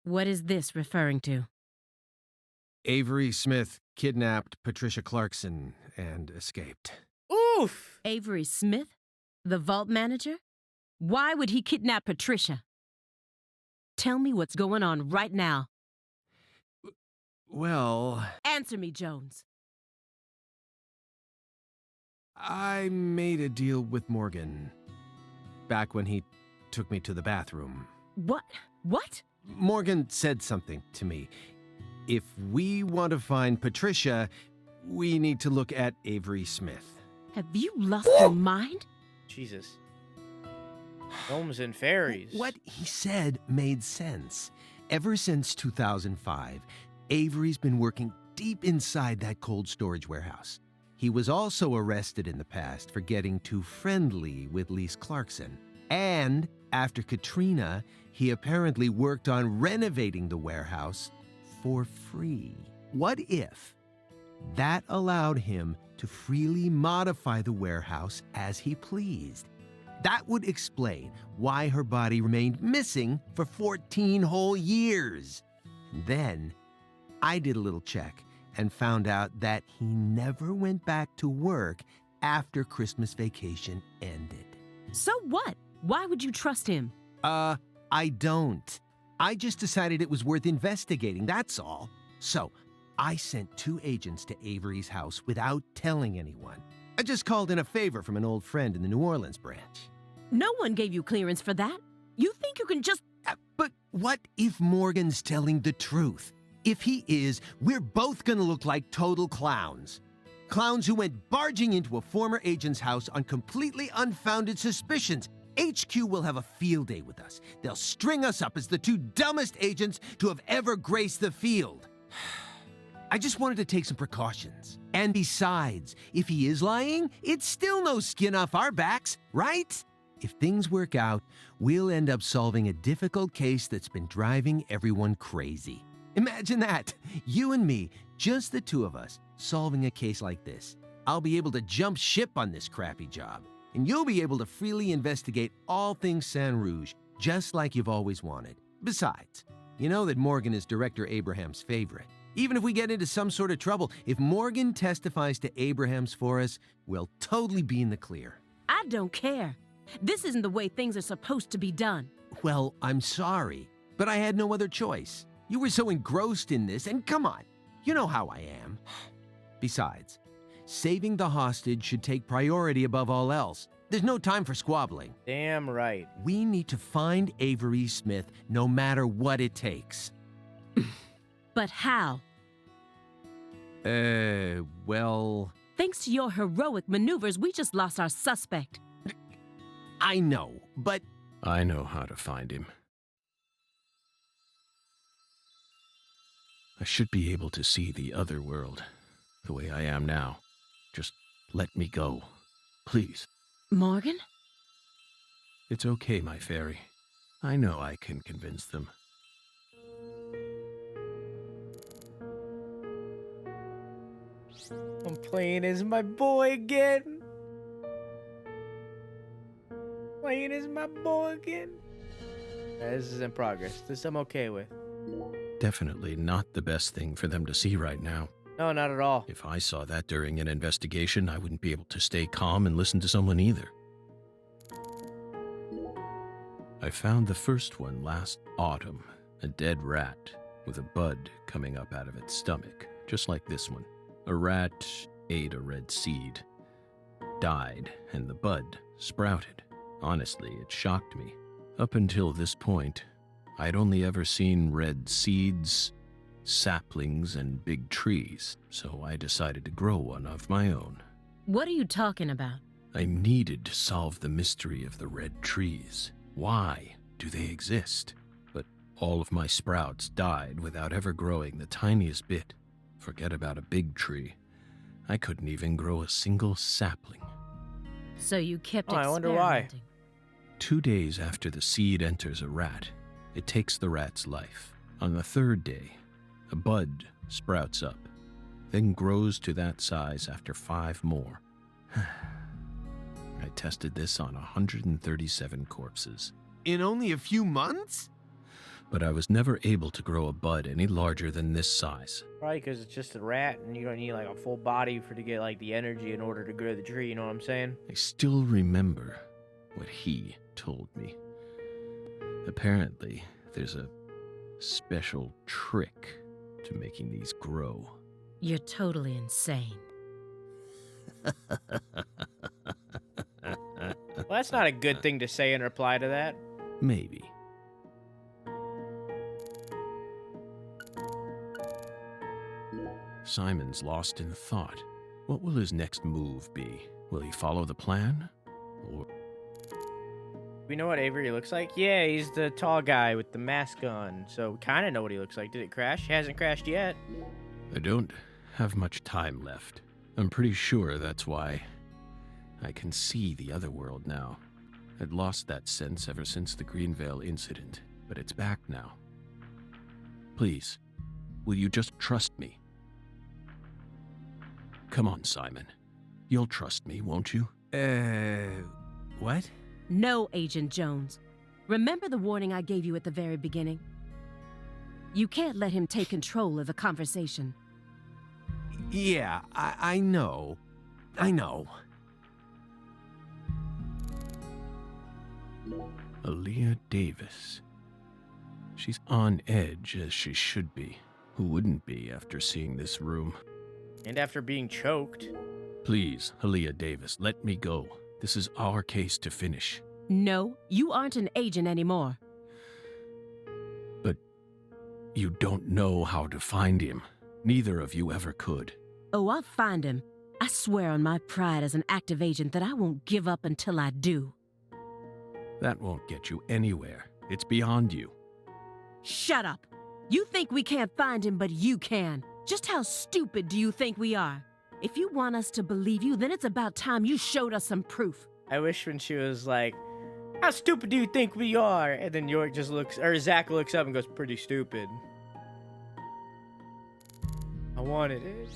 what is this referring to? Avery Smith kidnapped Patricia Clarkson and escaped. Oof! Avery Smith? The vault manager? Why would he kidnap Patricia? Tell me what's going on right now. Well, Answer me, Jones. I made a deal with Morgan back when he took me to the bathroom. What? What? Morgan said something to me. If we want to find Patricia, we need to look at Avery Smith. Have you lost your mind? Jesus. Gnomes and fairies. What he said made sense. Ever since 2005, Avery's been working deep inside that cold storage warehouse. He was also arrested in the past for getting too friendly with Lise Clarkson. And after Katrina, he apparently worked on renovating the warehouse for free. What if that allowed him to freely modify the warehouse as he pleased? That would explain why her body remained missing for 14 whole years. Then I did a little check and found out that he never went back to work after Christmas vacation ended. So what? Why would you trust him? I don't. I just decided it was worth investigating, that's all. So, I sent 2 agents to Avery's house without telling anyone. I just called in a favor from an old friend in the New Orleans branch. No one gave you clearance for that. You think you can just... But what if Morgan's telling the truth? If he is, we're both gonna look like total clowns. Clowns who went barging into a former agent's house on completely unfounded suspicions. HQ will have a field day with us. They'll string us up as the two dumbest agents to have ever graced the field. I just wanted to take some precautions. And besides, if he is lying, it's still no skin off our backs, right? If things work out, we'll end up solving a difficult case that's been driving everyone crazy. Imagine that. You and me, just the two of us, solving a case like this. I'll be able to jump ship on this crappy job, and you'll be able to freely investigate all things Saint Rouge, just like you've always wanted. Besides, you know that Morgan is Director Abraham's favorite. Even if we get into some sort of trouble, if Morgan testifies to Abraham's for us, we'll totally be in the clear. I don't care. This isn't the way things are supposed to be done. Well, I'm sorry, but I had no other choice. You were so engrossed in this, and come on, you know how I am. Besides, saving the hostage should take priority above all else. There's no time for squabbling. Damn right. We need to find Avery Smith no matter what it takes. But how? Well... Thanks to your heroic maneuvers, we just lost our suspect. I know, but... I know how to find him. I should be able to see the other world, the way I am now. Just let me go, please. Morgan? It's okay, my fairy. I know I can convince them. I'm playing as my boy again. Playing as my boy again. This is in progress. This I'm okay with. Definitely not the best thing for them to see right now. No, not at all. If I saw that during an investigation, I wouldn't be able to stay calm and listen to someone either. I found the first one last autumn, a dead rat with a bud coming up out of its stomach, just like this one. A rat ate a red seed, died, and the bud sprouted. Honestly, it shocked me. Up until this point, I'd only ever seen red seeds, saplings, and big trees, so I decided to grow one of my own. What are you talking about? I needed to solve the mystery of the red trees. Why do they exist? But all of my sprouts died without ever growing the tiniest bit. Forget about a big tree. I couldn't even grow a single sapling. So you kept I wonder why. experimenting. 2 days after the seed enters a rat, it takes the rat's life. On the third day, a bud sprouts up, then grows to that size after 5 more. I tested this on 137 corpses. In only a few months? But I was never able to grow a bud any larger than this size. Probably because it's just a rat and you don't need like a full body to get like the energy in order to grow the tree, you know what I'm saying? I still remember what he told me. Apparently, there's a special trick to making these grow. You're totally insane. Well, that's not a good thing to say in reply to that. Maybe. Simon's lost in thought. What will his next move be? Will he follow the plan? Or... We know what Avery looks like? Yeah, he's the tall guy with the mask on, so we kind of know what he looks like. Did it crash? It hasn't crashed yet. I don't have much time left. I'm pretty sure that's why I can see the other world now. I'd lost that sense ever since the Greenvale incident, but it's back now. Please, will you just trust me? Come on, Simon. You'll trust me, won't you? What? No, Agent Jones. Remember the warning I gave you at the very beginning? You can't let him take control of the conversation. Yeah, I know. I know. Aaliyah Davis. She's on edge, as she should be. Who wouldn't be after seeing this room? And after being choked. Please, Halia Davis, let me go. This is our case to finish. No, you aren't an agent anymore. But you don't know how to find him. Neither of you ever could. Oh, I'll find him. I swear on my pride as an active agent that I won't give up until I do. That won't get you anywhere. It's beyond you. Shut up. You think we can't find him, but you can. Just how stupid do you think we are? If you want us to believe you, then it's about time you showed us some proof. I wish when she was like, "How stupid do you think we are?" And then York just looks, or Zach looks up and goes, "Pretty stupid." I wanted it.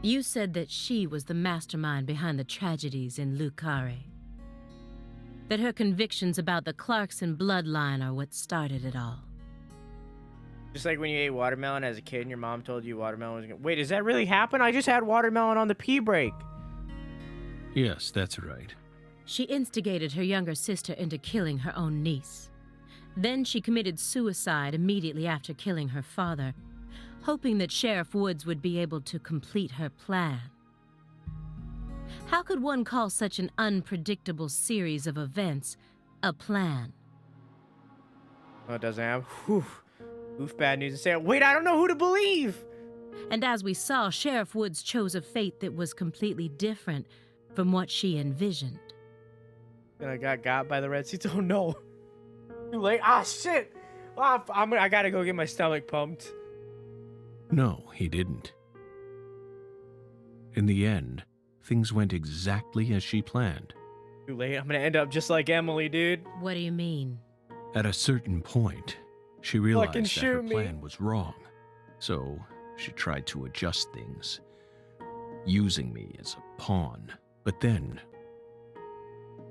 You said that she was the mastermind behind the tragedies in Carré. That her convictions about the Clarkson bloodline are what started it all. Just like when you ate watermelon as a kid and your mom told you watermelon was gonna... Wait, does that really happen? I just had watermelon on the pee break. Yes, that's right. She instigated her younger sister into killing her own niece. Then she committed suicide immediately after killing her father, hoping that Sheriff Woods would be able to complete her plan. How could one call such an unpredictable series of events a plan? Oh, it doesn't have... Whew. Oof, bad news to say. Wait, I don't know who to believe! And as we saw, Sheriff Woods chose a fate that was completely different from what she envisioned. And I got by the red seats. Oh no. Too late. Ah, shit! Ah, I gotta go get my stomach pumped. No, he didn't. In the end, things went exactly as she planned. Too late. I'm gonna end up just like Emily, dude. What do you mean? At a certain point, she realized Fucking that her shoot me. plan was wrong. So she tried to adjust things, using me as a pawn. But then,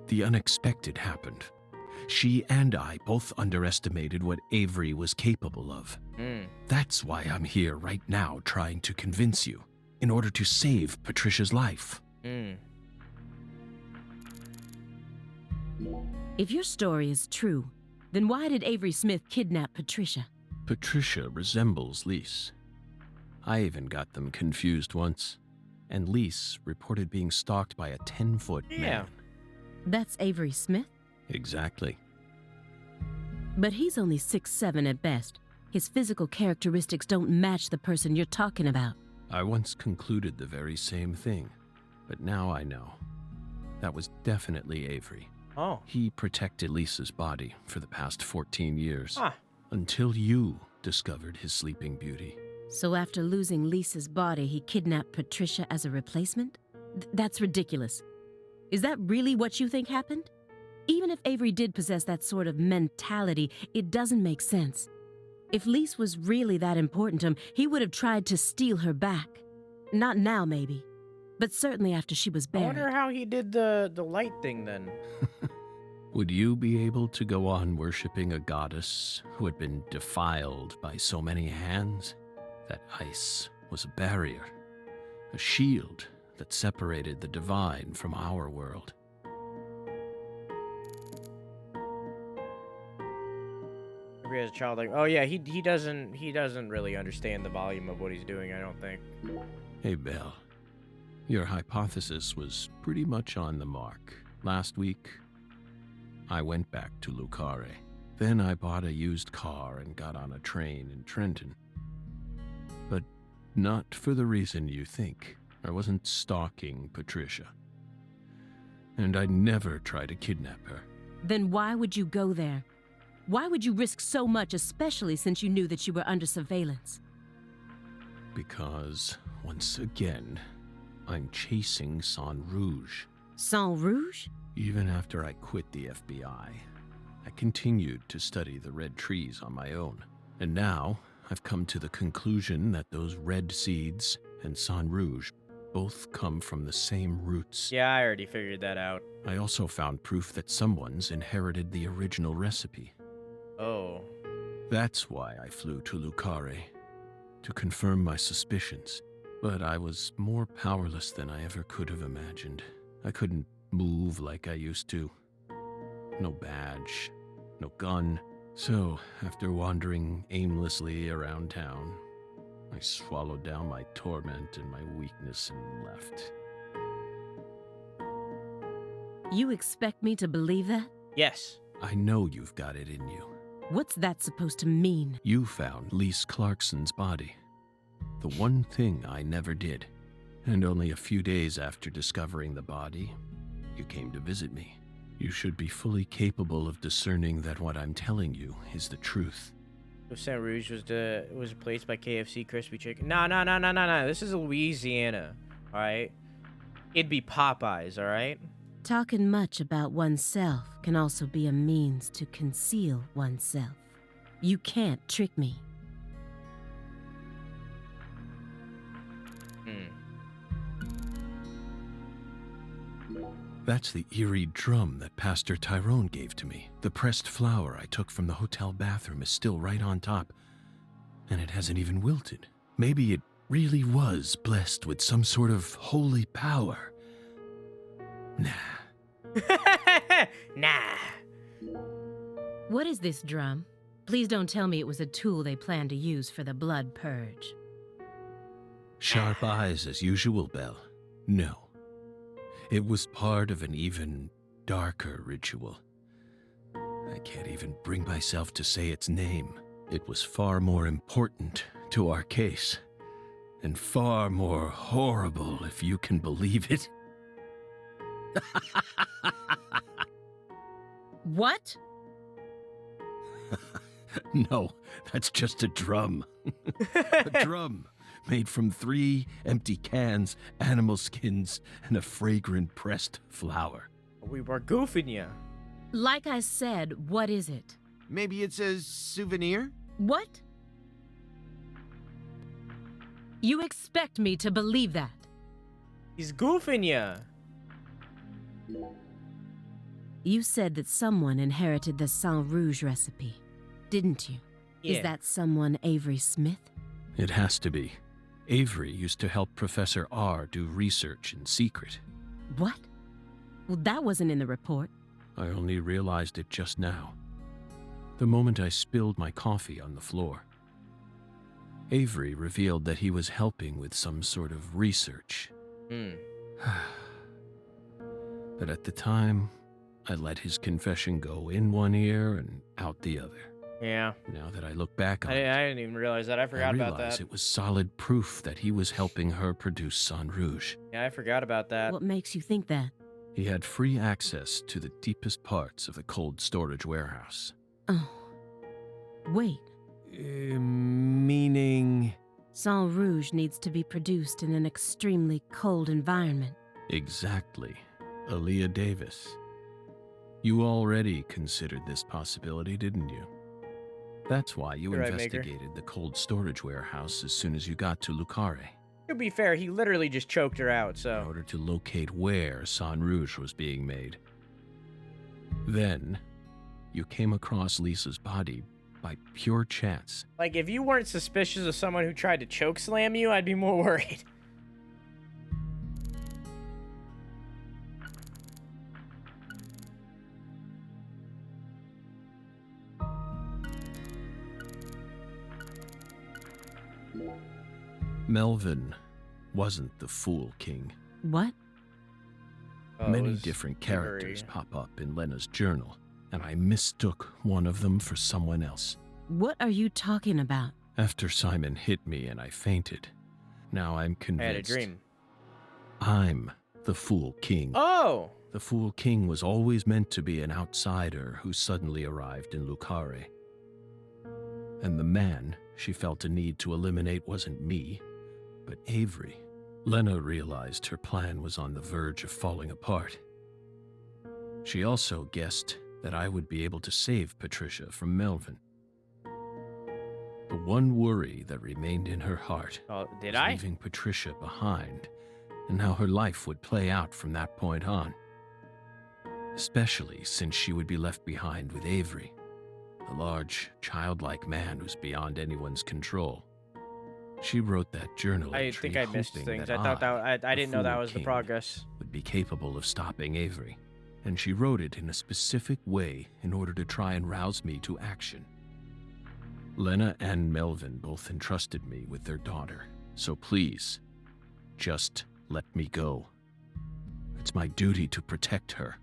the unexpected happened. She and I both underestimated what Avery was capable of. That's why I'm here right now trying to convince you, in order to save Patricia's life. If your story is true, then why did Avery Smith kidnap Patricia? Patricia resembles Lise. I even got them confused once. And Lise reported being stalked by a 10-foot man. That's Avery Smith? Exactly. But he's only 6'7" at best. His physical characteristics don't match the person you're talking about. I once concluded the very same thing, but now I know. That was definitely Avery. Oh. He protected Lisa's body for the past 14 years, Huh. until you discovered his sleeping beauty. So after losing Lisa's body, he kidnapped Patricia as a replacement? That's ridiculous. Is that really what you think happened? Even if Avery did possess that sort of mentality, it doesn't make sense. If Lise was really that important to him, he would have tried to steal her back. Not now, maybe, but certainly after she was I buried. wonder how he did the light thing then. Would you be able to go on worshipping a goddess who had been defiled by so many hands? That ice was a barrier, a shield that separated the divine from our world. Maybe as a child, like, oh yeah, he doesn't really understand the volume of what he's doing, I don't think. Hey, Belle. Your hypothesis was pretty much on the mark. Last week, I went back to Carré. Then I bought a used car and got on a train in Trenton. But not for the reason you think. I wasn't stalking Patricia. And I'd never try to kidnap her. Then why would you go there? Why would you risk so much, especially since you knew that you were under surveillance? Because, once again, I'm chasing Sang Rouge. Sang Rouge? Even after I quit the FBI, I continued to study the red trees on my own. And now, I've come to the conclusion that those red seeds and Sang Rouge both come from the same roots. Yeah, I already figured that out. I also found proof that someone's inherited the original recipe. Oh. That's why I flew to Carré, to confirm my suspicions. But I was more powerless than I ever could have imagined. I couldn't move like I used to. No badge, no gun. So, after wandering aimlessly around town, I swallowed down my torment and my weakness and left. You expect me to believe that? Yes. I know you've got it in you. What's that supposed to mean? You found Lise Clarkson's body. The one thing I never did. And only a few days after discovering the body, you came to visit me. You should be fully capable of discerning that what I'm telling you is the truth. So Saint Rouge was replaced by KFC crispy chicken. No. This is Louisiana, all right? It'd be Popeyes, all right? Talking much about oneself can also be a means to conceal oneself. You can't trick me. That's the eerie drum that Pastor Tyrone gave to me. The pressed flower I took from the hotel bathroom is still right on top, and it hasn't even wilted. Maybe it really was blessed with some sort of holy power. Nah. Nah. What is this drum? Please don't tell me it was a tool they planned to use for the blood purge. Sharp eyes as usual, Belle. No. It was part of an even darker ritual. I can't even bring myself to say its name. It was far more important to our case, and far more horrible, if you can believe it. What? No, that's just a drum. A drum made from 3 empty cans, animal skins, and a fragrant pressed flower. We were goofing you. Like I said, what is it? Maybe it's a souvenir? What? You expect me to believe that? He's goofing you. You said that someone inherited the Saint Rouge recipe, didn't you? Yeah. Is that someone Avery Smith? It has to be. Avery used to help Professor R do research in secret. What? Well, that wasn't in the report. I only realized it just now. The moment I spilled my coffee on the floor. Avery revealed that he was helping with some sort of research. But at the time, I let his confession go in one ear and out the other. Yeah. Now that I look back on I it, didn't even realize that. I forgot about realize that. it was solid proof that he was helping her produce Saint Rouge. Yeah, I forgot about that. What makes you think that? He had free access to the deepest parts of the cold storage warehouse. Oh. Wait. Meaning... Saint Rouge needs to be produced in an extremely cold environment. Exactly. Aaliyah Davis. You already considered this possibility, didn't you? That's why you You're right, Maker. investigated the cold storage warehouse as soon as you got to Carré, To be fair, he literally just choked her out, in so... order to locate where Saint Rouge was being made. Then, you came across Lisa's body by pure chance. Like, if you weren't suspicious of someone who tried to choke slam you, I'd be more worried. Melvin wasn't the Fool King. What? Oh, it Many was different very- characters pop up in Lena's journal, and I mistook one of them for someone else. What are you talking about? After Simon hit me and I fainted, now I'm I convinced had a dream. I'm the Fool King. Oh! The Fool King was always meant to be an outsider who suddenly arrived in Carré. And the man she felt a need to eliminate wasn't me, but Avery. Lena realized her plan was on the verge of falling apart. She also guessed that I would be able to save Patricia from Melvin. The one worry that remained in her heart Oh, did was I? leaving Patricia behind, and how her life would play out from that point on. Especially since she would be left behind with Avery, a large, childlike man who's beyond anyone's control. She wrote that journal I entry think I missed hoping things. that I thought that I the didn't know that Fool was the King, progress. would be capable of stopping Avery, and she wrote it in a specific way in order to try and rouse me to action. Lena and Melvin both entrusted me with their daughter, so please, just let me go. It's my duty to protect her.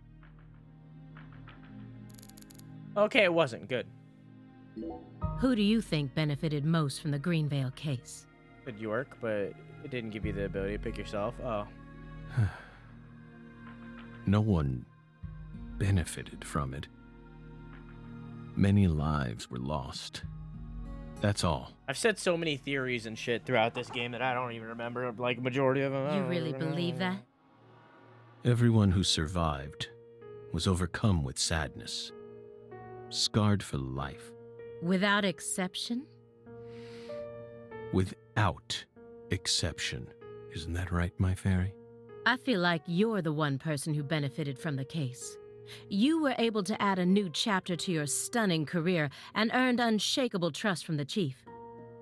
Okay, it wasn't good. Who do you think benefited most from the Greenvale case? Good York, but it didn't give you the ability to pick yourself. Oh. No one benefited from it. Many lives were lost. That's all. I've said so many theories and shit throughout this game that I don't even remember, like, a majority of them. You really believe that? Everyone who survived was overcome with sadness, scarred for life. Without exception? Without exception. Isn't that right, my fairy? I feel like you're the one person who benefited from the case. You were able to add a new chapter to your stunning career and earned unshakable trust from the chief.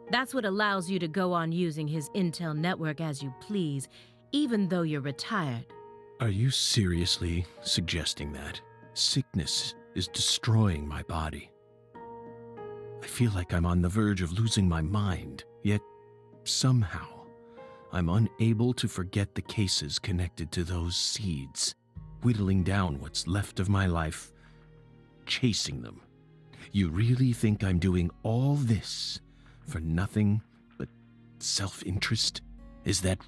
That's what allows you to go on using his intel network as you please, even though you're retired. Are you seriously suggesting that? Sickness is destroying my body. I feel like I'm on the verge of losing my mind, yet somehow I'm unable to forget the cases connected to those seeds, whittling down what's left of my life, chasing them. You really think I'm doing all this for nothing but self-interest? Is that...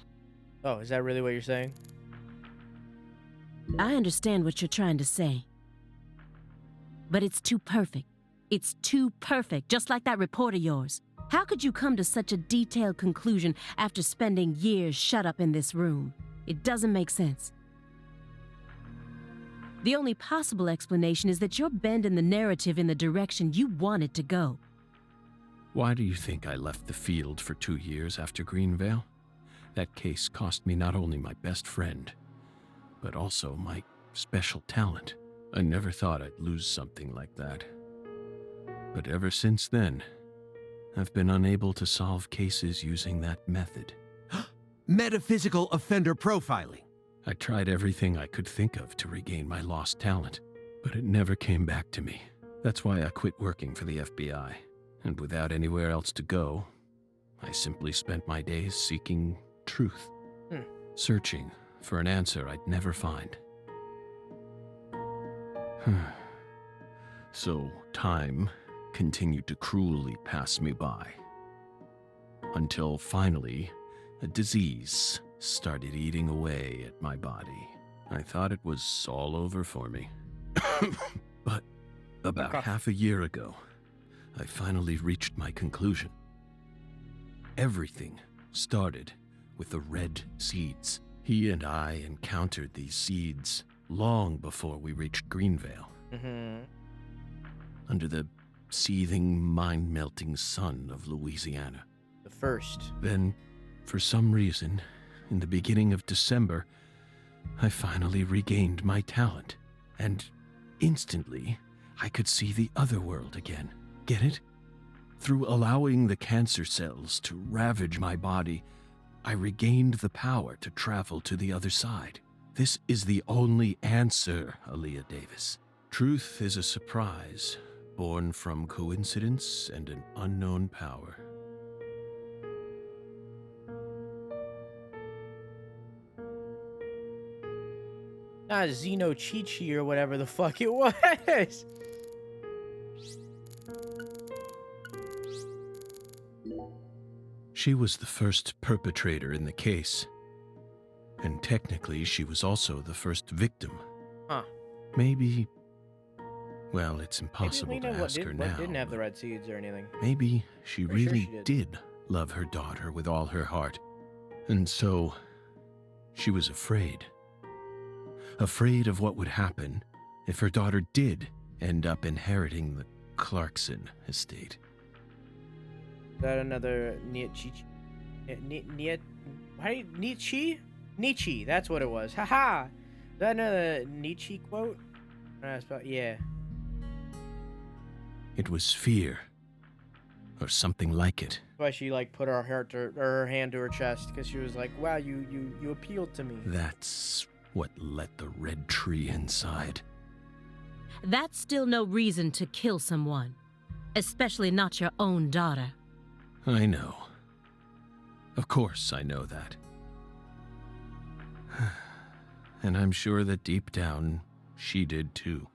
Oh, is that really what you're saying? I understand what you're trying to say. But it's too perfect. It's too perfect, just like that report of yours. How could you come to such a detailed conclusion after spending years shut up in this room? It doesn't make sense. The only possible explanation is that you're bending the narrative in the direction you want it to go. Why do you think I left the field for 2 years after Greenvale? That case cost me not only my best friend, but also my special talent. I never thought I'd lose something like that. But ever since then, I've been unable to solve cases using that method. Metaphysical offender profiling. I tried everything I could think of to regain my lost talent, but it never came back to me. That's why I quit working for the FBI, and without anywhere else to go, I simply spent my days seeking truth, searching for an answer I'd never find. So time continued to cruelly pass me by, until finally a disease started eating away at my body. I thought it was all over for me. But about half a year ago, I finally reached my conclusion. Everything started with the red seeds. He and I encountered these seeds long before we reached Greenvale. Under the seething, mind-melting sun of Louisiana. The first. Then, for some reason, in the beginning of December, I finally regained my talent, and instantly, I could see the other world again. Get it? Through allowing the cancer cells to ravage my body, I regained the power to travel to the other side. This is the only answer, Aaliyah Davis. Truth is a surprise, born from coincidence and an unknown power. Not Xeno Chi-Chi or whatever the fuck it was. She was the first perpetrator in the case. And technically, she was also the first victim. Huh. Maybe... Well, it's impossible to ask her now. Didn't have the red seeds or anything. Maybe she Pretty sure really she did. did love her daughter with all her heart. And so, she was afraid. Afraid of what would happen if her daughter did end up inheriting the Clarkson estate. Is that another Nietzsche? Nietzsche? Nietzsche, that's what it was. Haha! Is that another Nietzsche quote? Yeah. It was fear. Or something like it. That's why she like put her hand to her chest, because she was like, wow, you appealed to me. That's what let the red tree inside. That's still no reason to kill someone. Especially not your own daughter. I know. Of course I know that. And I'm sure that deep down, she did too.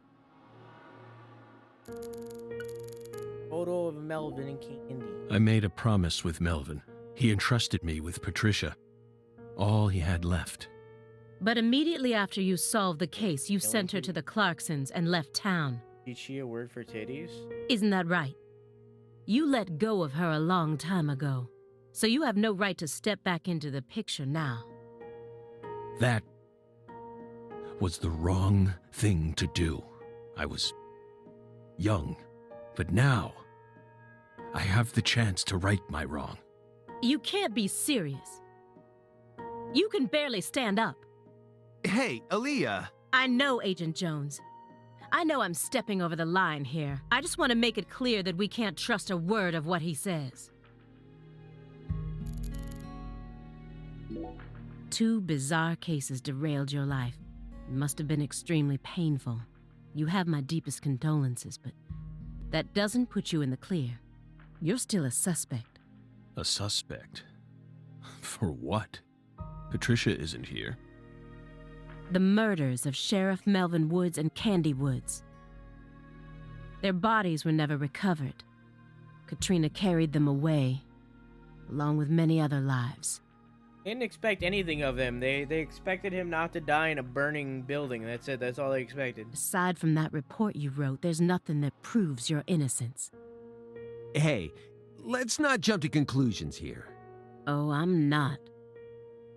Photo of Melvin and Candy. I made a promise with Melvin. He entrusted me with Patricia. All he had left. But immediately after you solved the case, you sent her to the Clarksons and left town. Did she a word for titties? Isn't that right? You let go of her a long time ago, so you have no right to step back into the picture now. That was the wrong thing to do. I was young, but now I have the chance to right my wrong. You can't be serious. You can barely stand up. Hey, Aaliyah. I know, Agent Jones. I know I'm stepping over the line here. I just want to make it clear that we can't trust a word of what he says. 2 bizarre cases derailed your life. It must have been extremely painful. You have my deepest condolences, but that doesn't put you in the clear. You're still a suspect. A suspect? For what? Patricia isn't here. The murders of Sheriff Melvin Woods and Candy Woods. Their bodies were never recovered. Katrina carried them away, along with many other lives. Didn't expect anything of him. They expected him not to die in a burning building. That's it. That's all they expected. Aside from that report you wrote, there's nothing that proves your innocence. Hey, let's not jump to conclusions here. Oh, I'm not.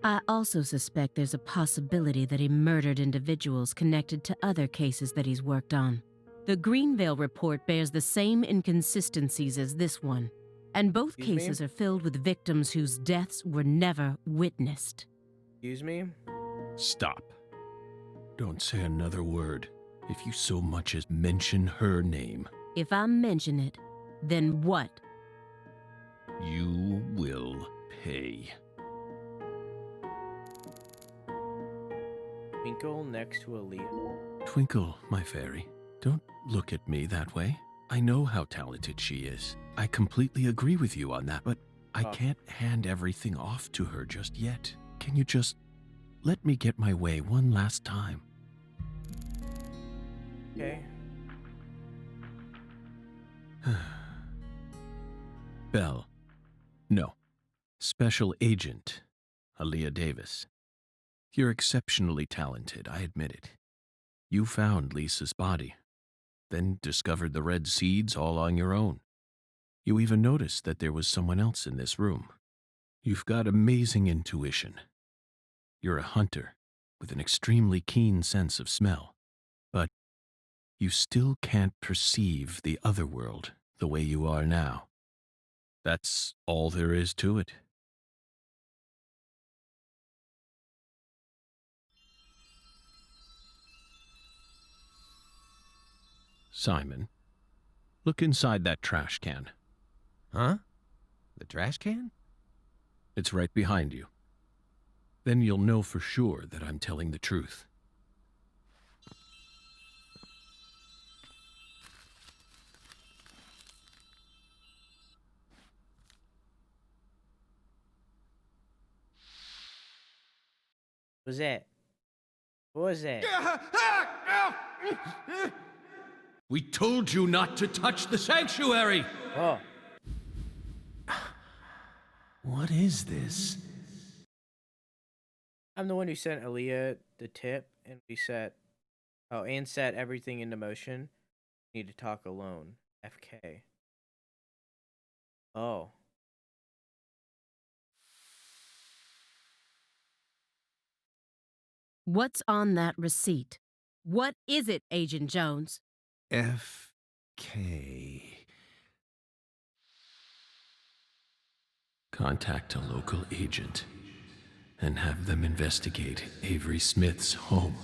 I also suspect there's a possibility that he murdered individuals connected to other cases that he's worked on. The Greenvale report bears the same inconsistencies as this one, and both cases are filled with victims whose deaths were never witnessed. Excuse me? Stop. Don't say another word. If you so much as mention her name. If I mention it, then what? You will pay. Twinkle next to Aaliyah. Twinkle, my fairy, don't look at me that way. I know how talented she is. I completely agree with you on that, but I can't hand everything off to her just yet. Can you just let me get my way one last time? Okay. Belle. No. Special Agent Aaliyah Davis. You're exceptionally talented, I admit it. You found Lisa's body, then discovered the red seeds all on your own. You even noticed that there was someone else in this room. You've got amazing intuition. You're a hunter with an extremely keen sense of smell, but you still can't perceive the other world the way you are now. That's all there is to it. Simon, look inside that trash can. Huh? The trash can? It's right behind you. Then you'll know for sure that I'm telling the truth. What was that? What was that? We told you not to touch the sanctuary! Oh. What is this? I'm the one who sent Aaliyah the tip, and we set... Oh, and set everything into motion. Need to talk alone. FK. Oh. What's on that receipt? What is it, Agent Jones? FK. Contact a local agent and have them investigate Avery Smith's home.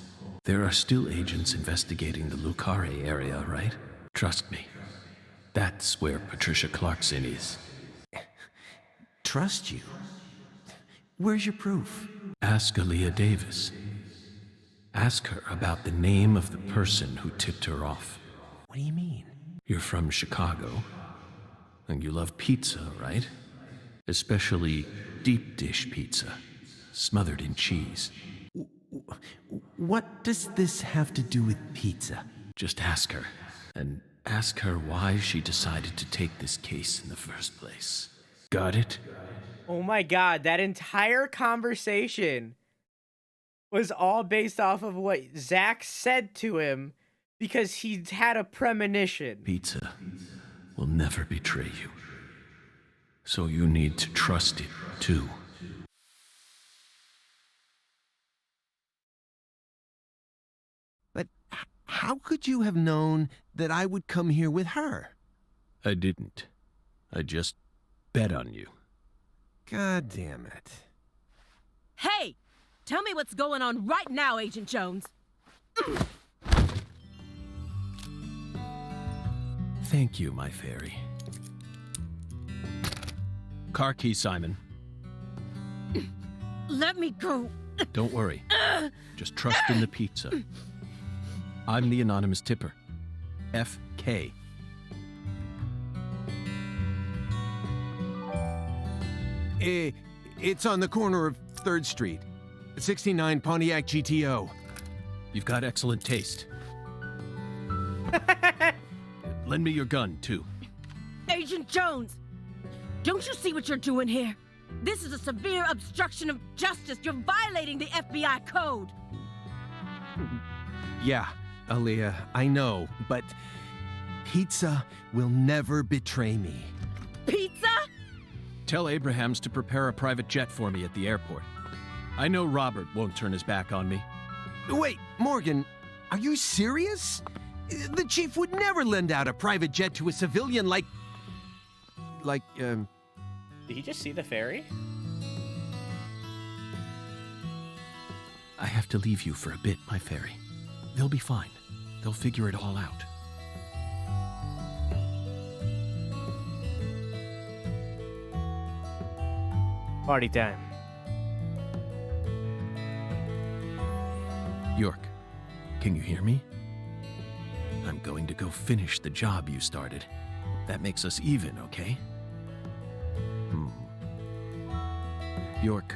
There are still agents investigating the Carré area, right? Trust me. That's where Patricia Clarkson is. Trust you? Where's your proof? Ask Aaliyah Davis. Ask her about the name of the person who tipped her off. What do you mean? You're from Chicago. And you love pizza, right? Especially deep dish pizza, smothered in cheese. What does this have to do with pizza? Just ask her, and ask her why she decided to take this case in the first place. Got it? Oh my god, that entire conversation was all based off of what Zach said to him because he had a premonition. Pizza will never betray you. So you need to trust it, too. But how could you have known that I would come here with her? I didn't. I just bet on you. God damn it. Hey! Tell me what's going on right now, Agent Jones. Thank you, my fairy. Car key, Simon. Let me go. Don't worry. Just trust in the pizza. I'm the anonymous tipper. FK. It's on the corner of 3rd Street. 69 Pontiac GTO. You've got excellent taste. Lend me your gun, too. Agent Jones! Don't you see what you're doing here? This is a severe obstruction of justice. You're violating the FBI code. Yeah, Aaliyah, I know, but pizza will never betray me. Pizza? Tell Abrahams to prepare a private jet for me at the airport. I know Robert won't turn his back on me. Wait, Morgan, are you serious? The chief would never lend out a private jet to a civilian like, Did he just see the fairy? I have to leave you for a bit, my fairy. They'll be fine. They'll figure it all out. Party time. York, can you hear me? I'm going to go finish the job you started. That makes us even, okay? York,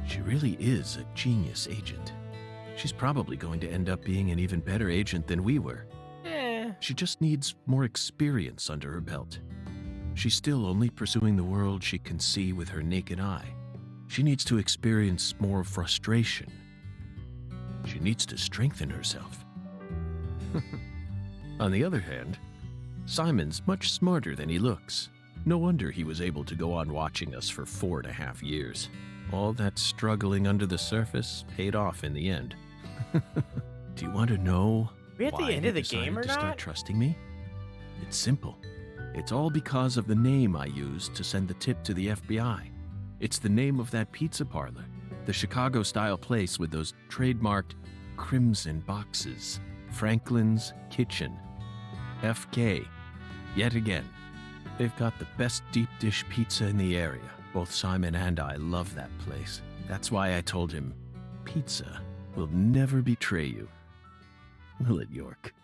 she really is a genius agent. She's probably going to end up being an even better agent than we were. She just needs more experience under her belt. She's still only pursuing the world she can see with her naked eye. She needs to experience more frustration. She needs to strengthen herself. On the other hand, Simon's much smarter than he looks. No wonder he was able to go on watching us for 4.5 years. All that struggling under the surface paid off in the end. Do you want to know We at the why end he of the decided game or to not? start trusting me? It's simple. It's all because of the name I used to send the tip to the FBI. It's the name of that pizza parlor, the Chicago-style place with those trademarked crimson boxes. Franklin's Kitchen. FK. Yet again. They've got the best deep dish pizza in the area. Both Simon and I love that place. That's why I told him, pizza will never betray you. Will it, York?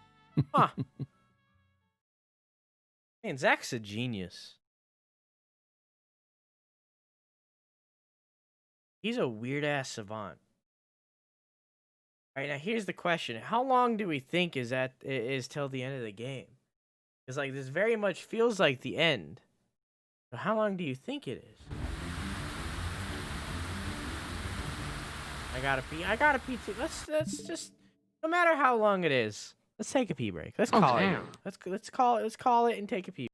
Huh. Man, Zach's a genius. He's a weird-ass savant. All right, now here's the question. How long do we think is till the end of the game? Because, like, this very much feels like the end. So how long do you think it is? I gotta pee too. Let's just, no matter how long it is, let's take a pee break. Let's call it. Let's call it and take a pee.